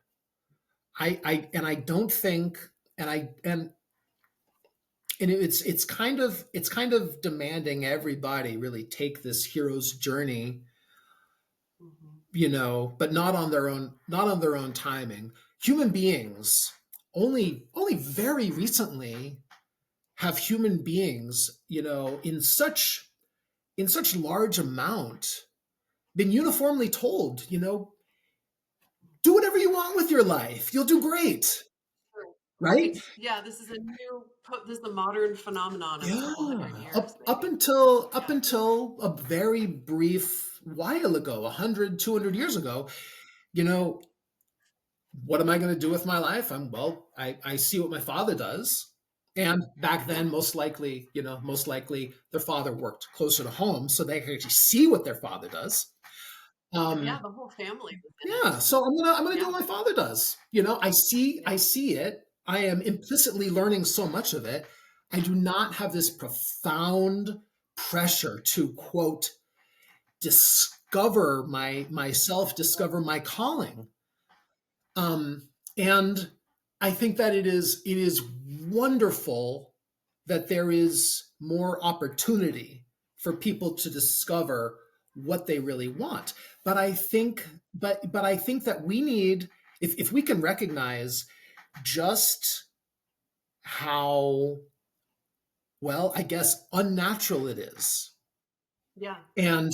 B: I don't think, and it's kind of demanding everybody really take this hero's journey,
A: Mhm.
B: but not on their own timing. Human beings, only very recently have human beings, in such large amount, been uniformly told, do whatever you want with your life. You'll do great,
A: Sure.
B: right?
A: Right. Yeah, this is a modern phenomenon of a couple hundred
B: Yeah.
A: years,
B: Up
A: maybe.
B: until up
A: Yeah.
B: until a very brief while ago, 100, 200 years ago, you know, what am I going to do with my life? I see what my father does. And back then, most likely their father worked closer to home, so they could actually see what their father does.
A: Yeah,
B: Um,
A: the whole family was in
B: yeah,
A: it.
B: so I'm gonna do
A: Yeah.
B: what my father does. I see it. I am implicitly learning so much of it. I do not have this profound pressure to, quote, discover myself, discover my calling. And I think that it is wonderful that there is more opportunity for people to discover what they really want. But I think that we need, if we can recognize just how, well, I guess, unnatural it is.
A: Yeah.
B: And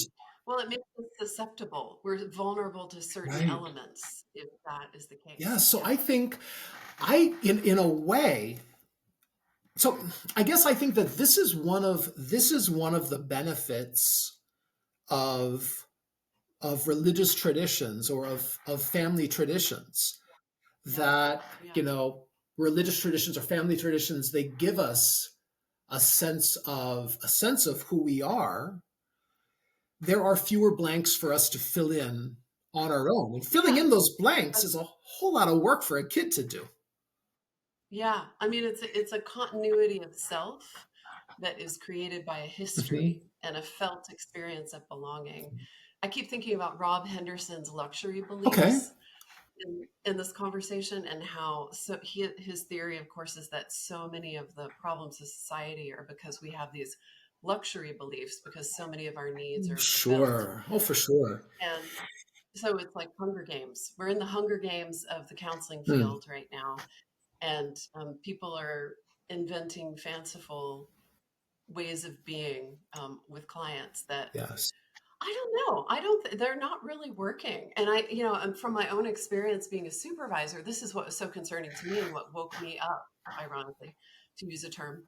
A: Well, it makes us susceptible. We're vulnerable to certain
B: right.
A: elements if that is the
B: Yeah,
A: case.
B: so
A: Yeah.
B: I think in a way, so I guess I think that this is one of the benefits of religious traditions, or of family traditions,
A: Yeah.
B: that
A: Yeah.
B: you know religious traditions or family traditions, they give us a sense of who we are. There are fewer blanks for us to fill in on our own, and filling
A: Yeah.
B: in those blanks
A: That's
B: is a whole lot of work for a kid to do.
A: Yeah, I mean, it's a continuity of self that is created by a
B: Hmm.
A: history and a felt experience of belonging. I keep thinking about Rob Henderson's luxury
B: Okay.
A: beliefs in this conversation, and how his theory, of course, is that so many of the problems of society are because we have these luxury beliefs, because so many of our needs are fulfilled.
B: Sure. Oh, for sure.
A: And so it's like Hunger Games. We're in the Hunger Games of the counseling
B: Mm.
A: field right now, and people are inventing fanciful ways of being with clients that
B: Yes.
A: I don't know. I don't. They're not really working. And and from my own experience being a supervisor, this is what was so concerning to me and what woke me up, ironically, to use a term.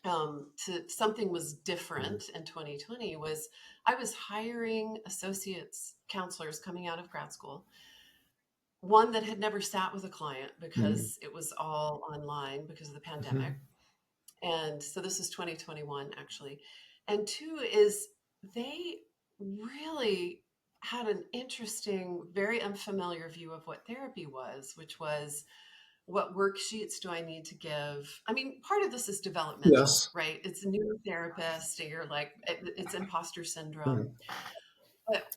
A: To something was different in 2020 was I was hiring associates counselors coming out of grad school, one that had never sat with a client
B: Mm.
A: because it was all online because of the pandemic.
B: Hmm.
A: And so this is 2021, actually. And two is they really had an interesting, very unfamiliar view of what therapy was, which was, what worksheets do I need to give? I mean, part of this is developmental,
B: Yes.
A: right? It's a new therapist, and you're like, it's imposter syndrome.
B: Mm.
A: But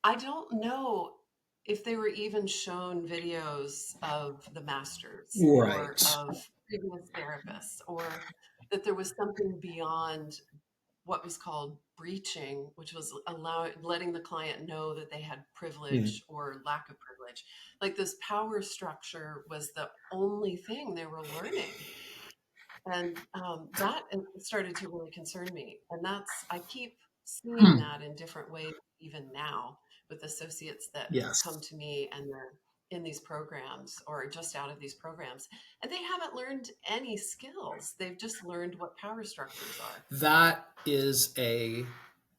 A: I don't know if they were even shown videos of the masters or
B: Right.
A: of previous therapists, or that there was something beyond what was called breaching, which was letting the client know that they had
B: Mm.
A: privilege or lack of privilege. Like, this power structure was the only thing they were learning. And that started to really concern me. And I keep seeing
B: Hmm.
A: that in different ways, even now, with associates that come
B: Yes.
A: to me and they're in these programs or just out of these programs, and they haven't learned any skills. They've just learned what power structures are.
B: That is a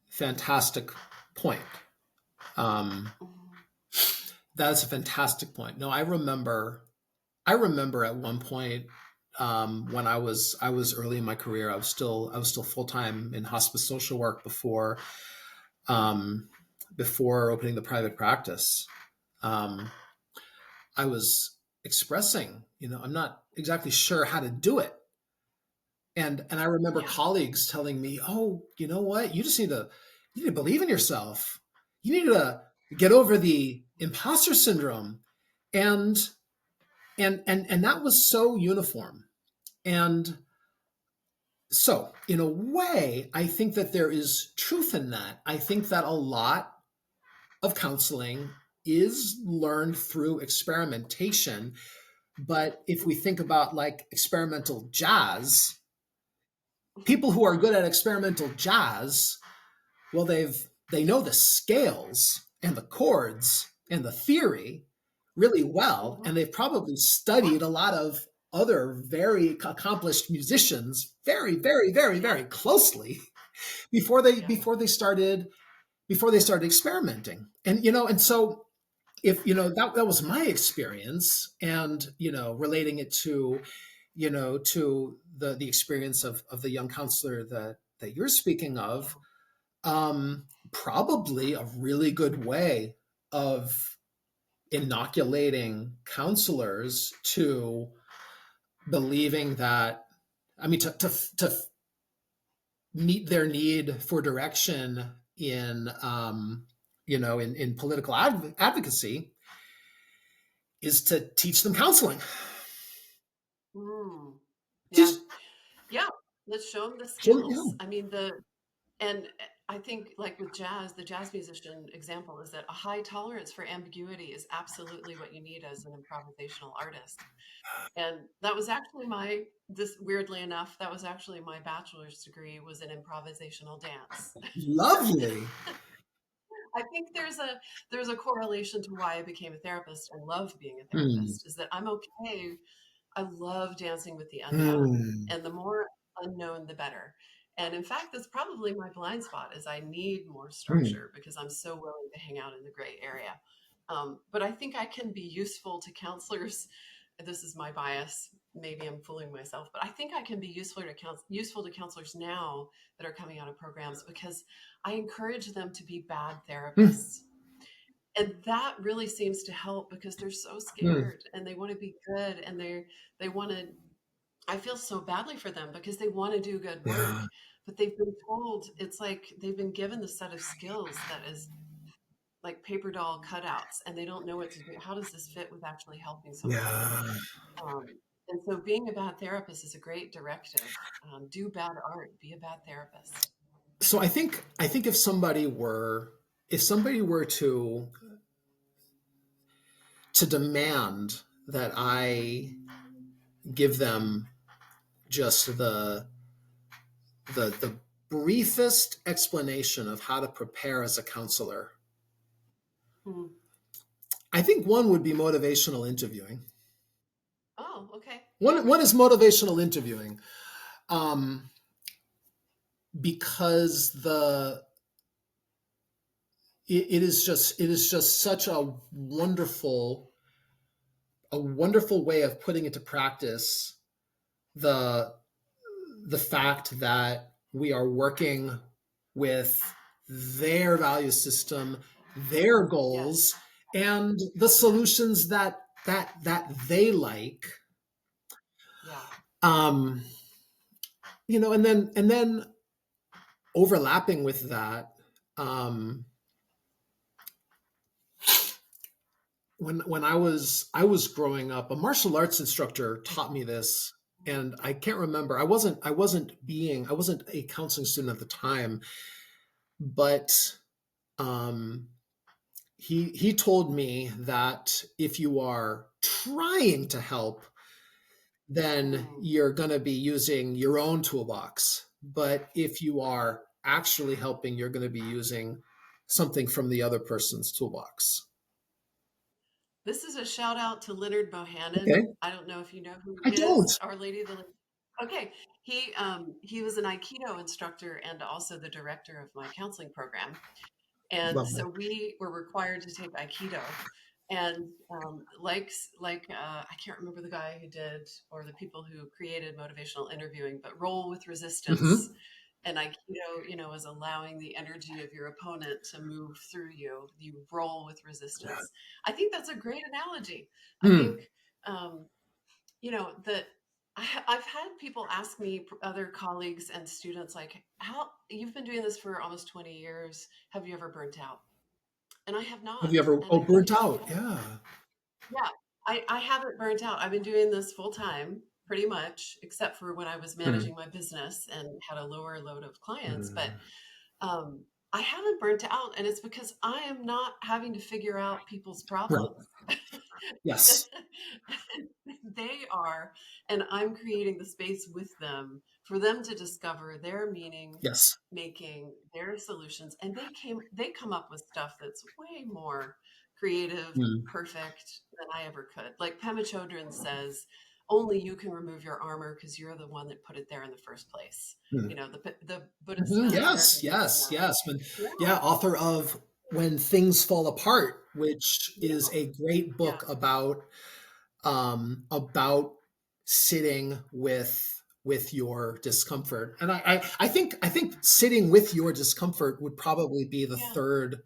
B: fantastic point. Um,
A: Mhm.
B: that's a fantastic point. No, I remember at one point, when I was early in my career. I was still full time in hospice social work um, before opening the private practice. Um, I was expressing, I'm not exactly sure how to do it, and I remember
A: Yeah.
B: colleagues telling me, "Oh, you know what? You need to believe in yourself. You need to get over the imposter syndrome," and and that was so uniform. And so, in a way, I think that there is truth in that. I think that a lot of counseling is learned through experimentation. But if we think about like experimental jazz, people who are good at experimental jazz, well, they know the scales and the chords and the theory really well,
A: Mhm.
B: and they've probably
A: Yeah.
B: studied a lot of other very accomplished musicians very, very, very,
A: Yeah.
B: very closely before they
A: Yeah.
B: before they started before they started experimenting. And so, if that was my experience, and relating it to the experience of the young counselor that you're speaking of, probably a really good way of inoculating counselors to believing that, I mean, to meet their need for direction in political advocacy, is to teach them counseling.
A: Mm. Yeah.
B: Just
A: Yeah. Let's show them the
B: yeah.
A: skills. I mean, and I think, like with jazz, the jazz musician example is that a high tolerance for ambiguity is absolutely what you need as an improvisational artist. And that was actually this weirdly enough, that was actually my bachelor's degree, was in improvisational dance.
B: Lovely.
A: I think there's a correlation to why I became a therapist and love being a
B: Hmm.
A: therapist, is that I'm okay. I love dancing with the unknown,
B: Hmm.
A: and the more unknown, the better. And in fact, that's probably my blind spot, is I need more
B: Hmm.
A: structure because I'm so willing to hang out in the gray area. But I think I can be useful to counselors. This is my bias. Maybe I'm fooling myself, but I think I can be useful to counselors now that are coming out of programs, because I encourage them to be bad
B: Hmm.
A: therapists. And that really seems to help, because they're so
B: Hmm.
A: scared and they want to be good, and they want to. I feel so badly for them because they want to do good work,
B: Yeah.
A: but they've been told, it's like they've been given the set of skills that is like paper doll cutouts, and they don't know what to do. How does this fit with actually helping someone?
B: Yeah.
A: And so being a bad therapist is a great directive. Do bad art, be a bad therapist.
B: So I think if somebody were to demand that I give them just the briefest explanation of how to prepare as a counselor,
A: Hmm.
B: I think one would be motivational interviewing.
A: Oh, okay. Yeah.
B: One is motivational interviewing, um, because it is just such a wonderful way of putting into practice the the fact that we are working with their value system, their
A: Yes.
B: goals, and the
A: Yeah.
B: solutions that they like.
A: Yeah.
B: Um, and then overlapping with that, um, when I was growing up, a martial arts instructor taught me this, and I can't remember. I wasn't a counseling student at the time, but um, he told me that if you are trying to help, then
A: Mm.
B: you're going to be using your own toolbox. But if you are actually helping, you're going to be using something from the other person's toolbox.
A: This is a shout out to Leonard Bohannon.
B: Okay.
A: I don't know if you know who
B: I
A: he is.
B: don't.
A: Our Lady of the Lake. Okay, he was an Aikido instructor and also the director of my counseling program. And
B: Love
A: so
B: that.
A: we were required to take Aikido. And I can't remember the guy who did or the people who created motivational interviewing, but roll with resistance.
B: Hmm.
A: And Aikido, is allowing the energy of your opponent to move through you. You roll with resistance. I think that's a great analogy. I think,
B: Hmm.
A: um, that I've had people ask me, other colleagues and students, like, how you've been doing this for almost 20 years. Have you ever burnt out? And I have
B: Have you
A: not.
B: ever?
A: And
B: Oh,
A: I think
B: burnt
A: it's
B: out.
A: because,
B: Yeah.
A: yeah, I haven't burnt out. I've been doing this full time pretty much, except for when I was
B: Hmm.
A: managing my business and had a lower load of clients. But
B: Hmm.
A: um, I haven't burnt out, and it's because I am not having to figure out people's
B: Right.
A: problems.
B: Yes.
A: They are, and I'm creating the space with them for them to discover their meaning
B: Yes.
A: making, their solutions, and they come up with stuff that's way more creative,
B: Hmm.
A: perfect than I ever could. Like Pema Chodron says, only you can remove your armor because you're the one that put it there in the first place.
B: Hmm.
A: The Buddhist
B: Mhm.
A: nun,
B: Yes,
A: American Buddhist
B: yes,
A: nun.
B: yes.
A: Yeah,
B: Yeah, author of When Things Fall Apart, which is
A: yeah,
B: a great
A: yeah,
B: book about sitting with your discomfort. And I think sitting with your discomfort would probably be the
A: yeah,
B: third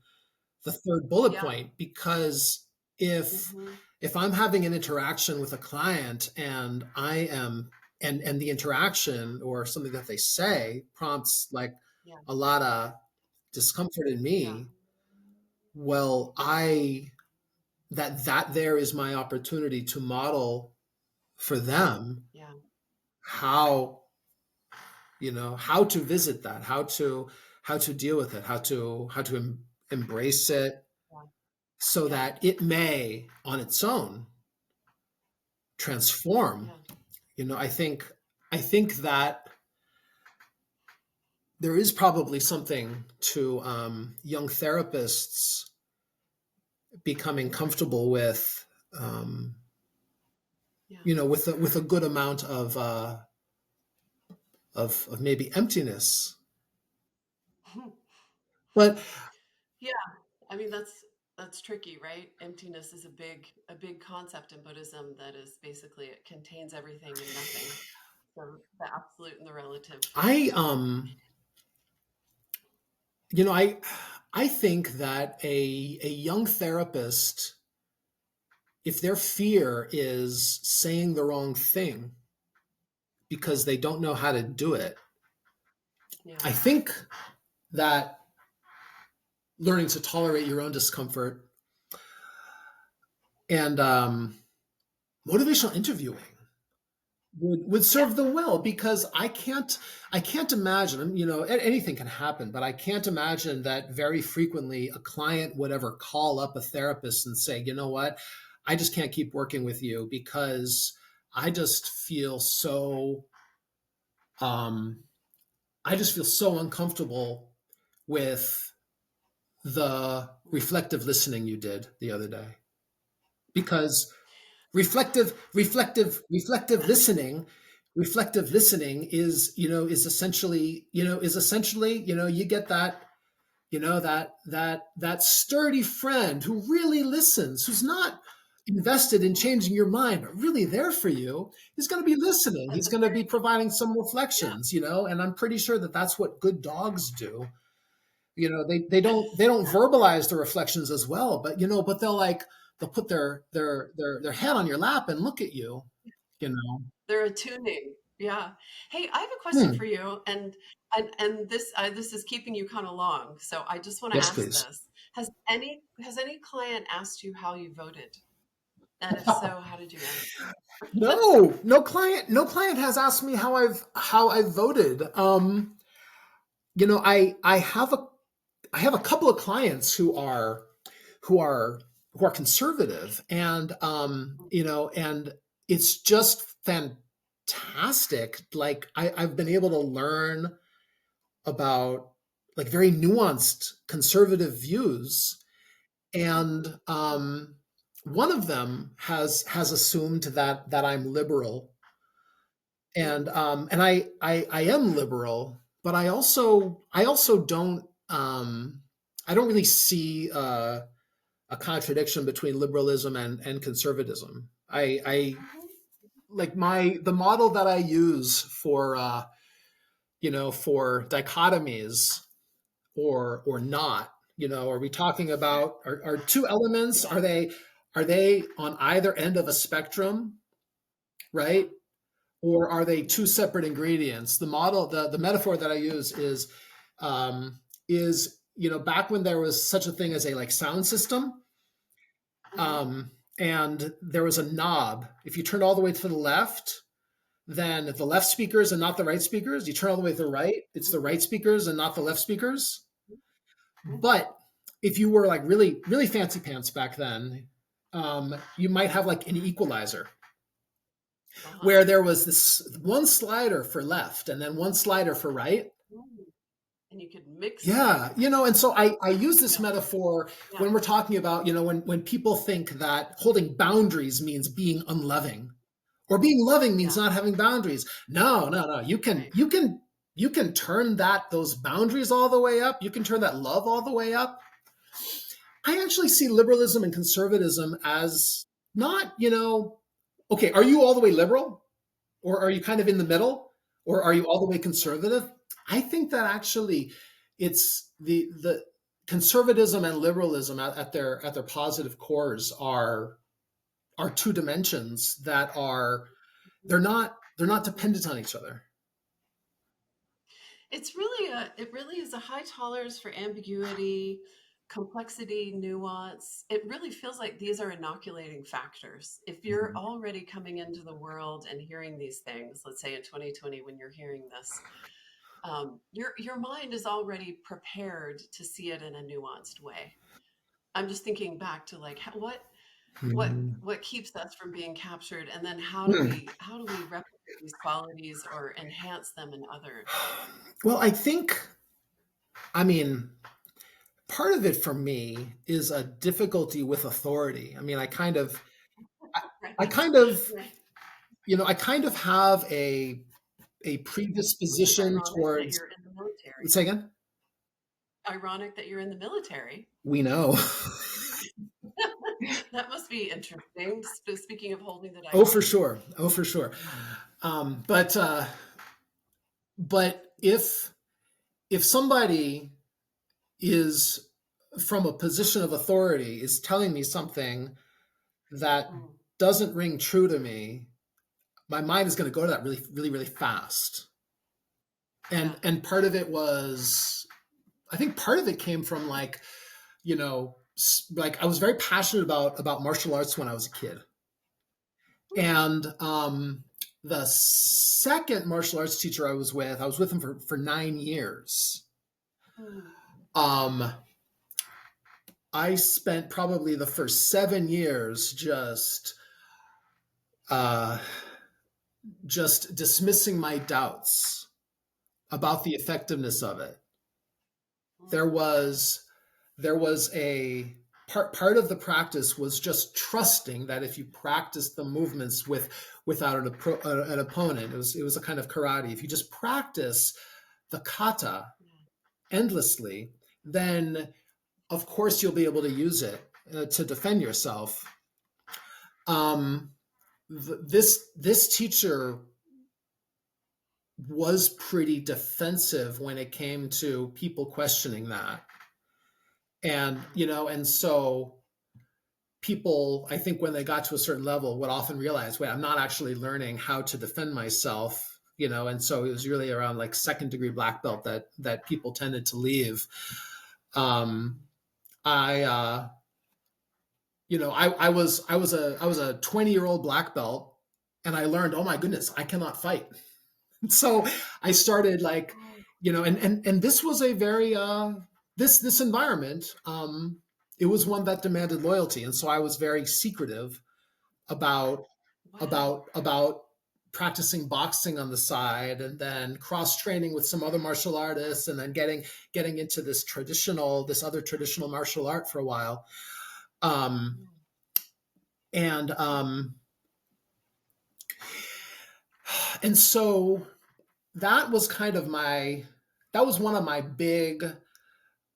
B: bullet
A: yeah.
B: point, because if
A: Hmm.
B: if I'm having an interaction with a client and the interaction or something that they say prompts like
A: Yeah,
B: a lot of discomfort in
A: yeah,
B: me, well, I that there is my opportunity to model for them
A: yeah,
B: how how to visit that, how to deal with it, how to embrace it,
A: yeah,
B: so
A: yeah,
B: that it may on its own transform.
A: yeah.
B: I think that there is probably something to young therapists becoming comfortable with, um,
A: Yeah.
B: with a good amount of maybe emptiness. But
A: Yeah. I mean, that's tricky, right? Emptiness is a big concept in Buddhism that is basically it contains everything and nothing. So the absolute and the relative.
B: I
A: Um,
B: you know I think that a young therapist, if their fear is saying the wrong thing, because they don't know how to do it.
A: Yeah.
B: I think that learning to tolerate your own discomfort and motivational interviewing would
A: Yeah.
B: serve them well, because I can't imagine, anything can happen, but I can't imagine that very frequently a client would ever call up a therapist and say, you know what, I just can't keep working with you because I just feel so um, I just feel so uncomfortable with the
A: Mm.
B: reflective listening you did the other day, because reflective listening is essentially you get that sturdy friend who really listens, who's not invested in changing your mind but really there for you. He's going to be listening,
A: At
B: he's
A: the
B: going to be
A: very
B: providing some
A: yeah.
B: reflections, and I'm pretty sure that that's what good dogs do. They don't verbalize the reflections as well, but they'll put their head on
A: Yeah.
B: your lap and look at you. you know
A: They're attuning. Yeah. Hey, I have a question for
B: hmm.
A: you, and this is keeping you kind of long, so I just want to
B: Yes,
A: ask
B: please.
A: this: has any client asked you how you voted? And if so, how did you answer?
B: No client has asked me how I've voted. I have a couple of clients who are who are conservative, and it's just fantastic. Like I've been able to learn about like very nuanced conservative views, and one of them has assumed that I'm liberal, and I am liberal, but I also don't really see a contradiction between liberalism and conservatism. I like the model that I use for dichotomies or not. Are we talking about are two elements?
A: Yeah.
B: Are they on either end of a spectrum,
A: Yeah.
B: right? Or are they
A: Yeah.
B: two separate ingredients? The metaphor that I use is back when there was such a thing as a like sound system,
A: Hmm.
B: and there was a knob. If you turn all the way to the left, then the left speakers and not the right speakers. You turn all the way to the right, it's the right speakers and not the left speakers.
A: Hmm.
B: But if you were like really really fancy pants back then, you might have like an equalizer
A: Uh-huh.
B: where there was this one slider for left and then one slider for right.
A: Mm. And you could mix them.
B: Yeah, and so I use this
A: Yeah.
B: metaphor
A: Yeah.
B: when we're talking about, when people think that holding boundaries means being unloving, or being loving means
A: Yeah.
B: not having boundaries. No, no, no. You can
A: Right.
B: you can you can turn those boundaries all the way up. You can turn that love all the way up. I actually see liberalism and conservatism as not, okay, are you all the way liberal? Or are you kind of in the middle? Or are you all the way
A: Yeah.
B: conservative? I think that actually it's the conservatism and liberalism at their positive cores are two dimensions that are they're not dependent on each other.
A: It really is a high tolerance for ambiguity, complexity, nuance. It really feels like these are inoculating factors. If you're
B: Mhm.
A: already coming into the world and hearing these things, let's say in 2020 when you're hearing this, your mind is already prepared to see it in a nuanced way. I'm just thinking back to like
B: Mhm.
A: what keeps us from being captured, and then how do
B: Hmm.
A: we replicate these qualities or enhance them in others?
B: Well, I mean, part of it for me is a difficulty with authority. I mean, I
A: Right.
B: kind of,
A: Right.
B: I kind of have a
A: Which is
B: predisposition
A: ironic that
B: towards.
A: you're in the military.
B: Say again.
A: Ironic that you're in the military.
B: We know.
A: That must be interesting. Speaking of holding the
B: Oh, for
A: dichotomy.
B: sure. Oh, for sure. But if somebody is from a position of authority is telling me something that
A: Mm.
B: doesn't ring true to me, my mind is going to go to that really, really, really fast.
A: Yeah.
B: And part of it was, I think part of it came from like, like I was very passionate about martial arts when I was a kid.
A: Hmm.
B: And the second martial arts teacher I was with him for 9 years.
A: Hmm.
B: Um, I spent probably the first 7 years uh, just dismissing my doubts about the effectiveness of it. There
A: Hmm.
B: was there was a part of the practice was just trusting that if you practice the movements without an opponent, it was a kind of karate. If you just practice the kata
A: Yeah.
B: endlessly, then of course you'll be able to use it to defend yourself. Um, this teacher was pretty defensive when it came to people questioning that, and and so people, I think, when they got to a certain level, would often realize, wait, I'm not actually learning how to defend myself, and so it was really around like second degree black belt that people tended to leave. um I I was a 20-year-old black belt, and I learned, oh my goodness, I cannot fight. So I started like,
A: Oh,
B: and this was a very this environment, it was one that demanded loyalty, and so I was very secretive about
A: wow.
B: practicing boxing on the side, and then cross training with some other martial artists, and then getting into this other traditional martial art for a while. um
A: Hmm.
B: and and so that was kind of my that was one of my big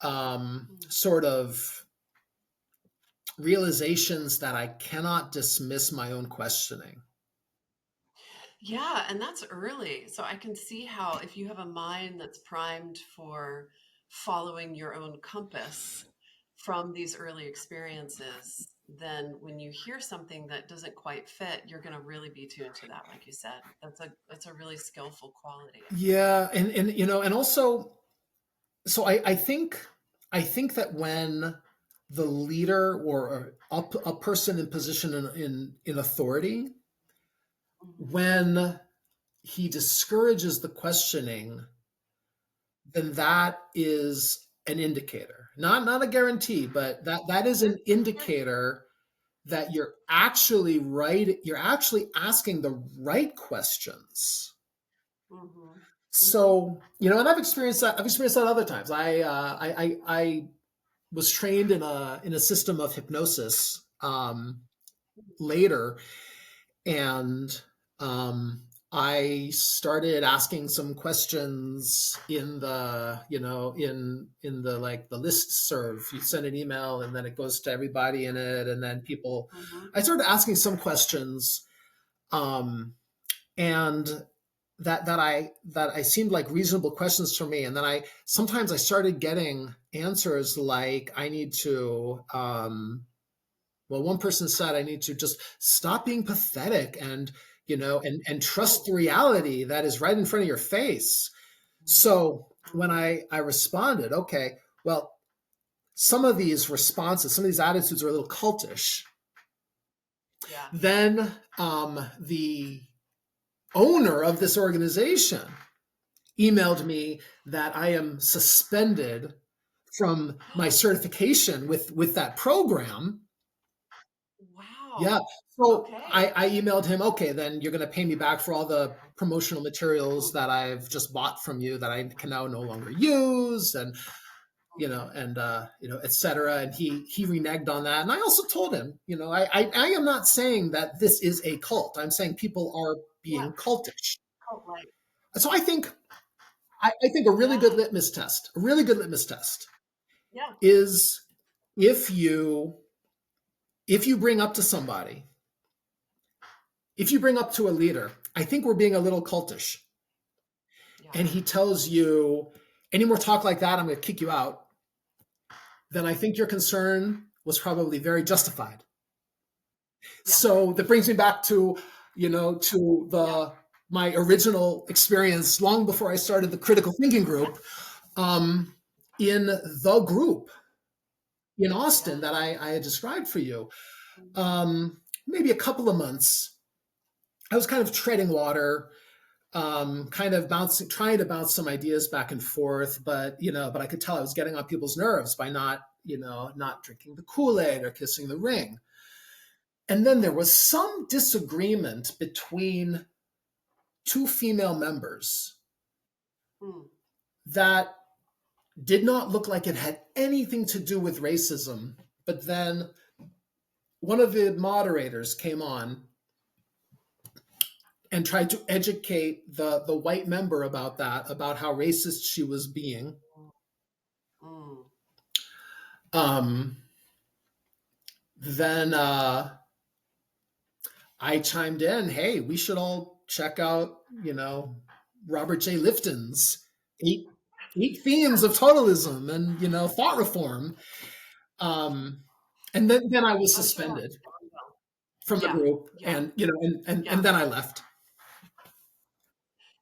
A: Hmm.
B: sort of realizations, that I cannot dismiss my own questioning.
A: Yeah, and that's early. So I can see how if you have a mind that's primed for following your own compass from these early experiences, then when you hear something that doesn't quite fit, you're going to really be tuned to that, like you said. That's a really skillful quality, I think.
B: Yeah, and also, so I think that when the leader, or a person in position in authority,
A: Hmm.
B: when he discourages the questioning, then that is an indicator, not a guarantee, but that is
A: Sure,
B: an
A: sure.
B: indicator that you're actually asking the right questions.
A: Hmm. Hmm.
B: So, and I've experienced that other times. I was trained in a system of hypnosis, later, and I started asking some questions in the like the list serve. You send an email, and then it goes to everybody in it, and then people.
A: Hmm.
B: I started asking some questions, um, and that I seemed like reasonable questions for me, and then I started getting answers like, I need to. Well, one person said, I need to just stop being pathetic, and trust
A: Oh.
B: the reality that is right in front of your face. So when
A: Hmm.
B: I responded, okay, well, some of these responses, some of these attitudes are a little cultish.
A: Yeah.
B: Then the owner of this organization emailed me that I am suspended from my certification with that program. Yeah.
A: Wow.
B: So I,
A: Okay.
B: I emailed him, okay, then you're going to pay me back for all the promotional materials
A: Hmm.
B: that I've just bought from you that I can now no longer use, and
A: Okay.
B: et cetera. And he reneged on that. And I also told him, I am not saying that this is a cult. I'm saying people are
A: Yeah.
B: being cultish.
A: Cult like.
B: So I think
A: Yeah.
B: a really good litmus test
A: Yeah.
B: is, if you bring up to somebody, if you bring up to a leader, I think we're being a little cultish,
A: Yeah.
B: and he tells you, any more talk like that, I'm going to kick you out, then I think your concern was probably very justified.
A: Yeah.
B: So that brings me back to, to
A: Yeah.
B: the my original experience long before I started the critical thinking group, um, in the group in Austin
A: Yeah.
B: that I had described for you.
A: Mhm.
B: Maybe a couple of months, I was kind of treading water, kind of bouncing, trying to bounce some ideas back and forth, but I could tell I was getting on people's nerves by not drinking the Kool-Aid or kissing the ring. And then there was some disagreement between two female members
A: Mm.
B: that did not look like it had anything to do with racism. But then one of the moderators came on and tried to educate the white member about that, about how racist she was being.
A: Mm.
B: Um, then I chimed in, hey, we should all check out, Robert J. Lifton's eight eight themes of totalism and thought reform. Um, and then I was
A: I'm sure I'll
B: suspended
A: check it out.
B: from the
A: Yeah.
B: group,
A: Yeah.
B: and and
A: Yeah.
B: then I left.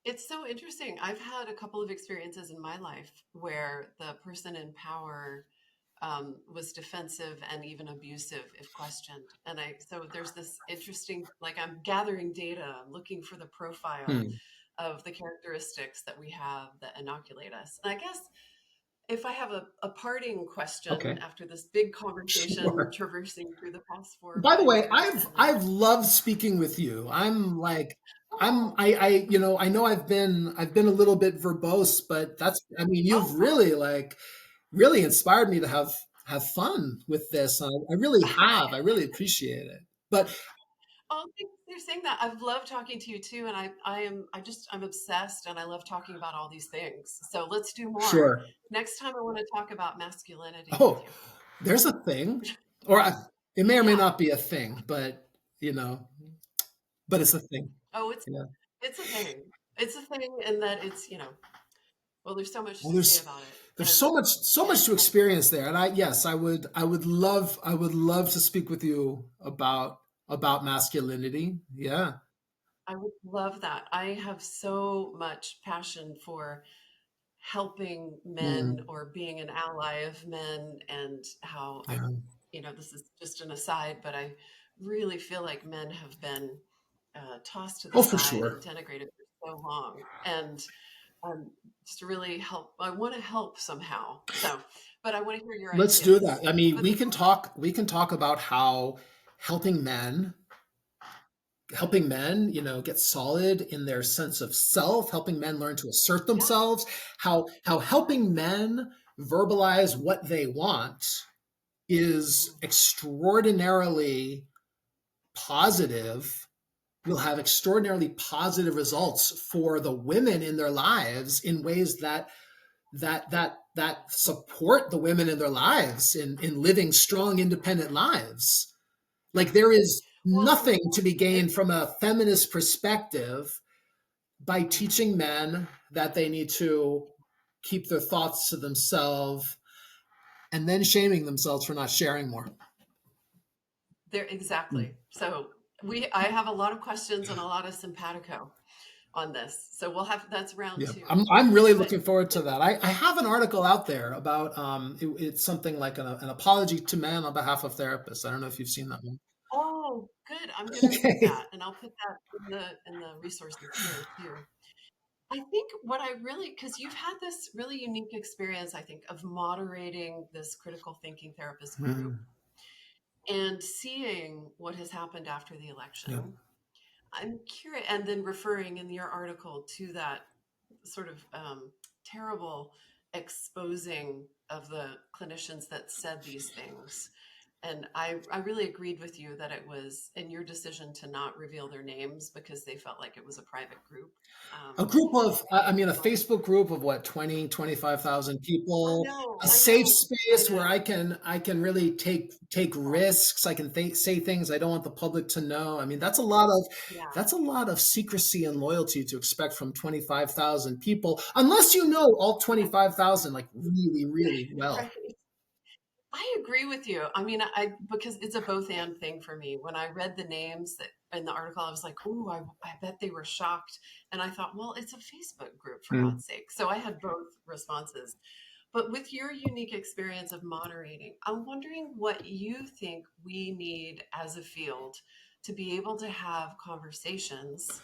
A: It's so interesting. I've had a couple of experiences in my life where the person in power was defensive and even abusive if questioned. And so there's this interesting, like I'm gathering data, I'm looking for the profile
B: Hmm.
A: of the characteristics that we have that inoculate us. And I guess if I have a parting question
B: Okay,
A: after this big conversation
B: sure.
A: traversing through the past 4 or
B: By the
A: 5
B: way,
A: years,
B: I've
A: and then,
B: I've loved speaking with you. I'm like I'm
A: oh,
B: I know I've been a little bit verbose, but I mean you've
A: oh,
B: really like really inspired me to have fun with this. I really have. I really appreciate it. But
A: oh, thanks for saying that. I've loved talking to you too, and I'm obsessed, and I love talking about all these things. So let's do more.
B: sure.
A: Next time, I want to talk about masculinity with
B: Oh,
A: you.
B: there's a thing, or it may or may
A: Yeah.
B: not be a thing, you know, but it's a thing.
A: Oh, it's
B: Yeah.
A: it's a thing. It's a thing, and that well, there's so much
B: Well,
A: to say about it,
B: there's so much
A: and
B: to experience there, and I would love to speak with you about masculinity. Yeah.
A: I would love that. I have so much passion for helping men
B: Mm,
A: or being an ally of men, and how
B: yeah.
A: this is just an aside, but I really feel like men have been tossed to the
B: Oh, for
A: side and
B: sure.
A: denigrated for so long. And just to really help, I want to help somehow. So, but I want to hear your
B: Let's do
A: ideas.
B: that. I mean,
A: But
B: we can talk about how helping men get solid in their sense of self, helping men learn to assert
A: yeah,
B: themselves, how helping men verbalize what they want is
A: mhm,
B: extraordinarily positive, will have extraordinarily positive results for the women in their lives in ways that support the women in their lives in living strong independent lives. Like there is
A: well,
B: nothing to be
A: it,
B: gained from a feminist perspective by
A: mhm,
B: teaching men that they need to keep their thoughts to themselves and then shaming themselves for not sharing more.
A: there
B: Mm.
A: exactly. So I have a lot of questions and a lot of simpatico on this. So that's round
B: Yeah,
A: two.
B: I'm really
A: But
B: looking forward to that. I have an article out there about it's something like an apology to men on behalf of therapists. I don't know if you've seen that one.
A: oh, good. I'm going to read
B: Okay.
A: that, and I'll put that in the resources here too. I think what I really, because you've had this really unique experience, I think, of moderating this critical thinking therapist group
B: Mm,
A: and seeing what has happened after the
B: yeah.
A: election. I'm curious, and then referring in your article to that sort of terrible exposing of the clinicians that said these things. And I really agreed with you that it was in your decision to not reveal their names because they felt like it was a private group.
B: A
A: Um,
B: group of,
A: I
B: I mean, a
A: thought,
B: Facebook group of what, 20, 25,000 people, a
A: I
B: safe
A: know, I
B: space where
A: know.
B: I can really take
A: Oh,
B: risks. I can say things I don't want the public to know. I mean,
A: yeah.
B: that's a lot of secrecy and loyalty to expect from 25,000 people, unless you know all 25,000 like really, really well.
A: Right. I agree with you. I mean, I because it's a both and thing for me. When I read the names that in the article, I was like, "Ooh, I bet they were shocked." And I thought, well, it's a Facebook group for
B: Mm.
A: God's sake. So I had both responses. But with your unique experience of moderating, I'm wondering what you think we need as a field to be able to have conversations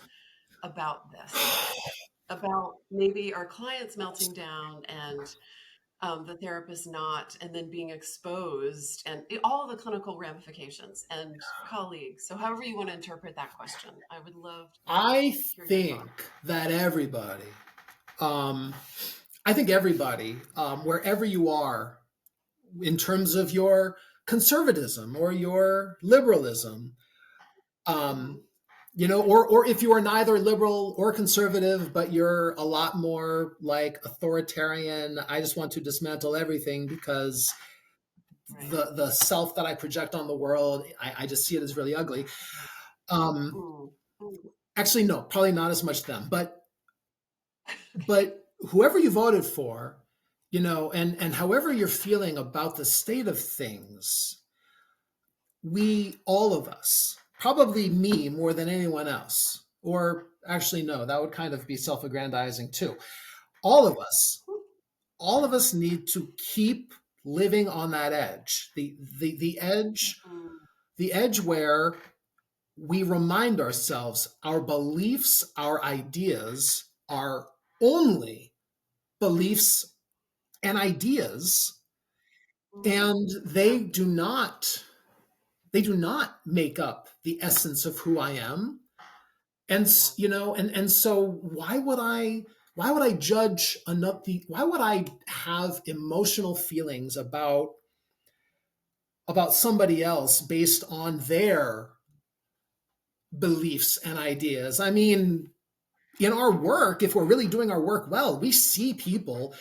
A: about this, about maybe our clients melting down and the therapist not, and then being exposed, and all the clinical ramifications and colleagues. So, however you want to interpret that question, I would love to
B: I
A: hear your
B: think
A: thoughts.
B: that everybody, um, I think everybody, wherever you are in terms of your conservatism or your liberalism,
A: Hmm.
B: um, or if you are neither liberal or conservative, but you're a lot more like authoritarian, I just want to dismantle everything because
A: Right.
B: the self that I project on the world, I just see it as really ugly. Um,
A: Mm. Mm.
B: Actually, no, probably not as much them,
A: Okay.
B: but whoever you voted for, and however you're feeling about the state of things, we, all of us, probably me more than anyone else, or actually, no, that would kind of be self aggrandizing too. All of us, all of us need to keep living on that edge, the edge,
A: Mm.
B: the edge where we remind ourselves our beliefs, our ideas are only beliefs and ideas,
A: Mm.
B: and
A: Yeah.
B: they do not make up the essence of who I am. And
A: Yeah.
B: and so why would I judge enough? Why would I have emotional feelings about somebody else based on their beliefs and ideas? I mean, in our work, if we're really doing our work well, we see people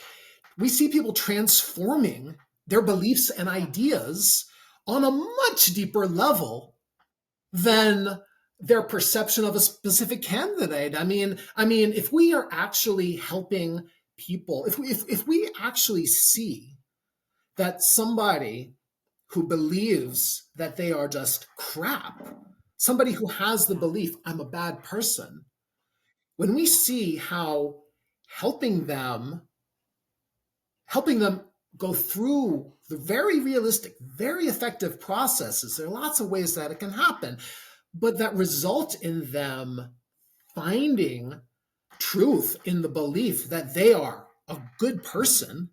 B: transforming their beliefs and
A: Yeah.
B: ideas on a much deeper level than their perception of a specific candidate. I mean, if we are actually helping people, if we actually see that somebody who believes that they are just crap, somebody who has the
A: Yeah.
B: belief I'm a bad person, when we
A: Yeah.
B: see how helping them helping them go through the very realistic, very effective processes. There are lots of ways that it can happen, but that result in them finding truth in the belief that they are a good person.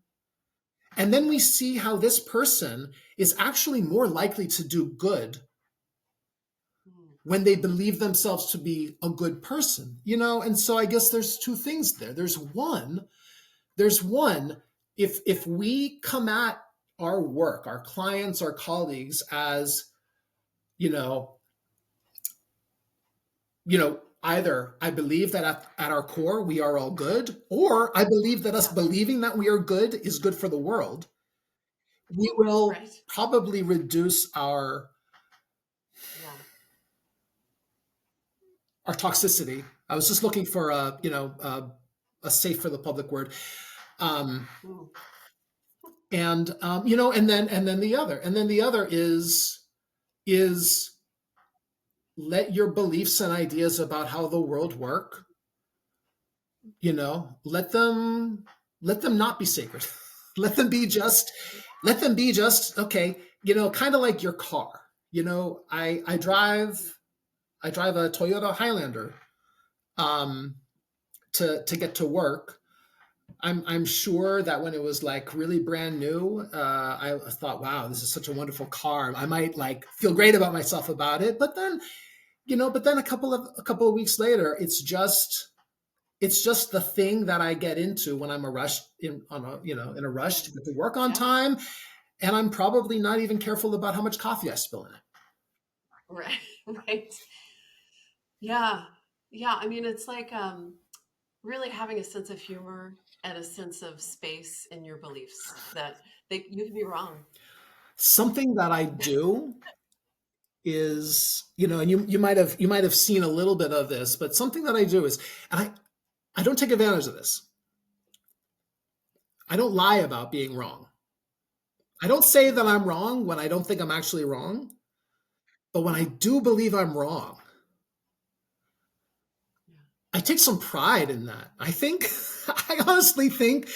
B: And then we see how this person is actually more likely to do good
A: Mm.
B: when they believe themselves to be a good person. And so I guess there's two things there. There's one, if we come at our work, our clients, our colleagues as, you know, either I believe that at our core we are all good, or I believe that us
A: Yeah.
B: believing that we are good is good for the world, we will
A: Right.
B: probably reduce
A: Yeah.
B: our toxicity. I was just looking for
A: Mm.
B: a safe for the public word. Um,
A: Mm.
B: and then the other is let your beliefs and ideas about how the world work, let them not be sacred. let them be just let them be just okay, kind of like your car. I drive a Toyota Highlander, um to get to work. I'm sure that when it was like really brand new, I thought, wow, this is such a wonderful car. I might like feel great about myself about it, but then a couple of weeks later, it's just the thing that I get into when I'm a rush in a rush
A: Yeah.
B: to get to work on
A: Yeah.
B: time, and I'm probably not even careful about how much coffee I spill in it.
A: Right. Right. Yeah. Yeah. I mean, it's like really having a sense of humor and a sense of space in your beliefs that you can be wrong.
B: Something that I do is, and you might have seen a little bit of this, but something that I do is, and I don't take advantage of this. I don't lie about being wrong. I don't say that
A: Mm.
B: I'm wrong when I don't think I'm actually wrong, but when I do believe I'm wrong, I take some pride in that. I think, I honestly think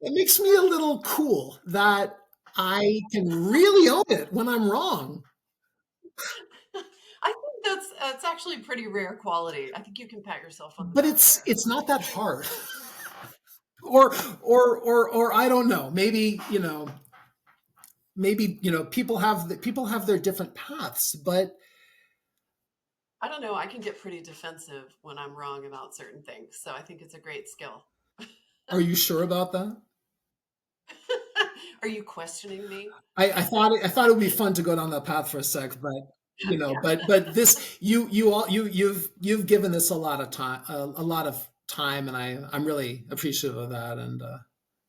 B: it makes me a little cool that I can really own it when I'm wrong.
A: I think that's actually a pretty rare quality. I think you can pat yourself on the
B: But
A: back
B: it's
A: there.
B: it's not that hard. or or I don't know. Maybe, people have their different paths, but
A: I don't know. I can get pretty defensive when I'm wrong about certain things. So I think it's a great skill.
B: are you sure about that?
A: Are you questioning me?
B: I thought it would be fun to go down that path for a sec, but but this you've given this a lot of time, and I'm really appreciative of that, and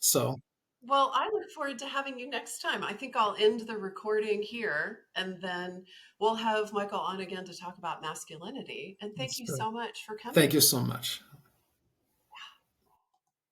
B: so
A: Well, I look forward to having you next time. I think I'll end the recording here and then we'll have Michael on again to talk about masculinity. And thank
B: that's
A: you
B: good.
A: so much for
B: Thank
A: coming.
B: you so much.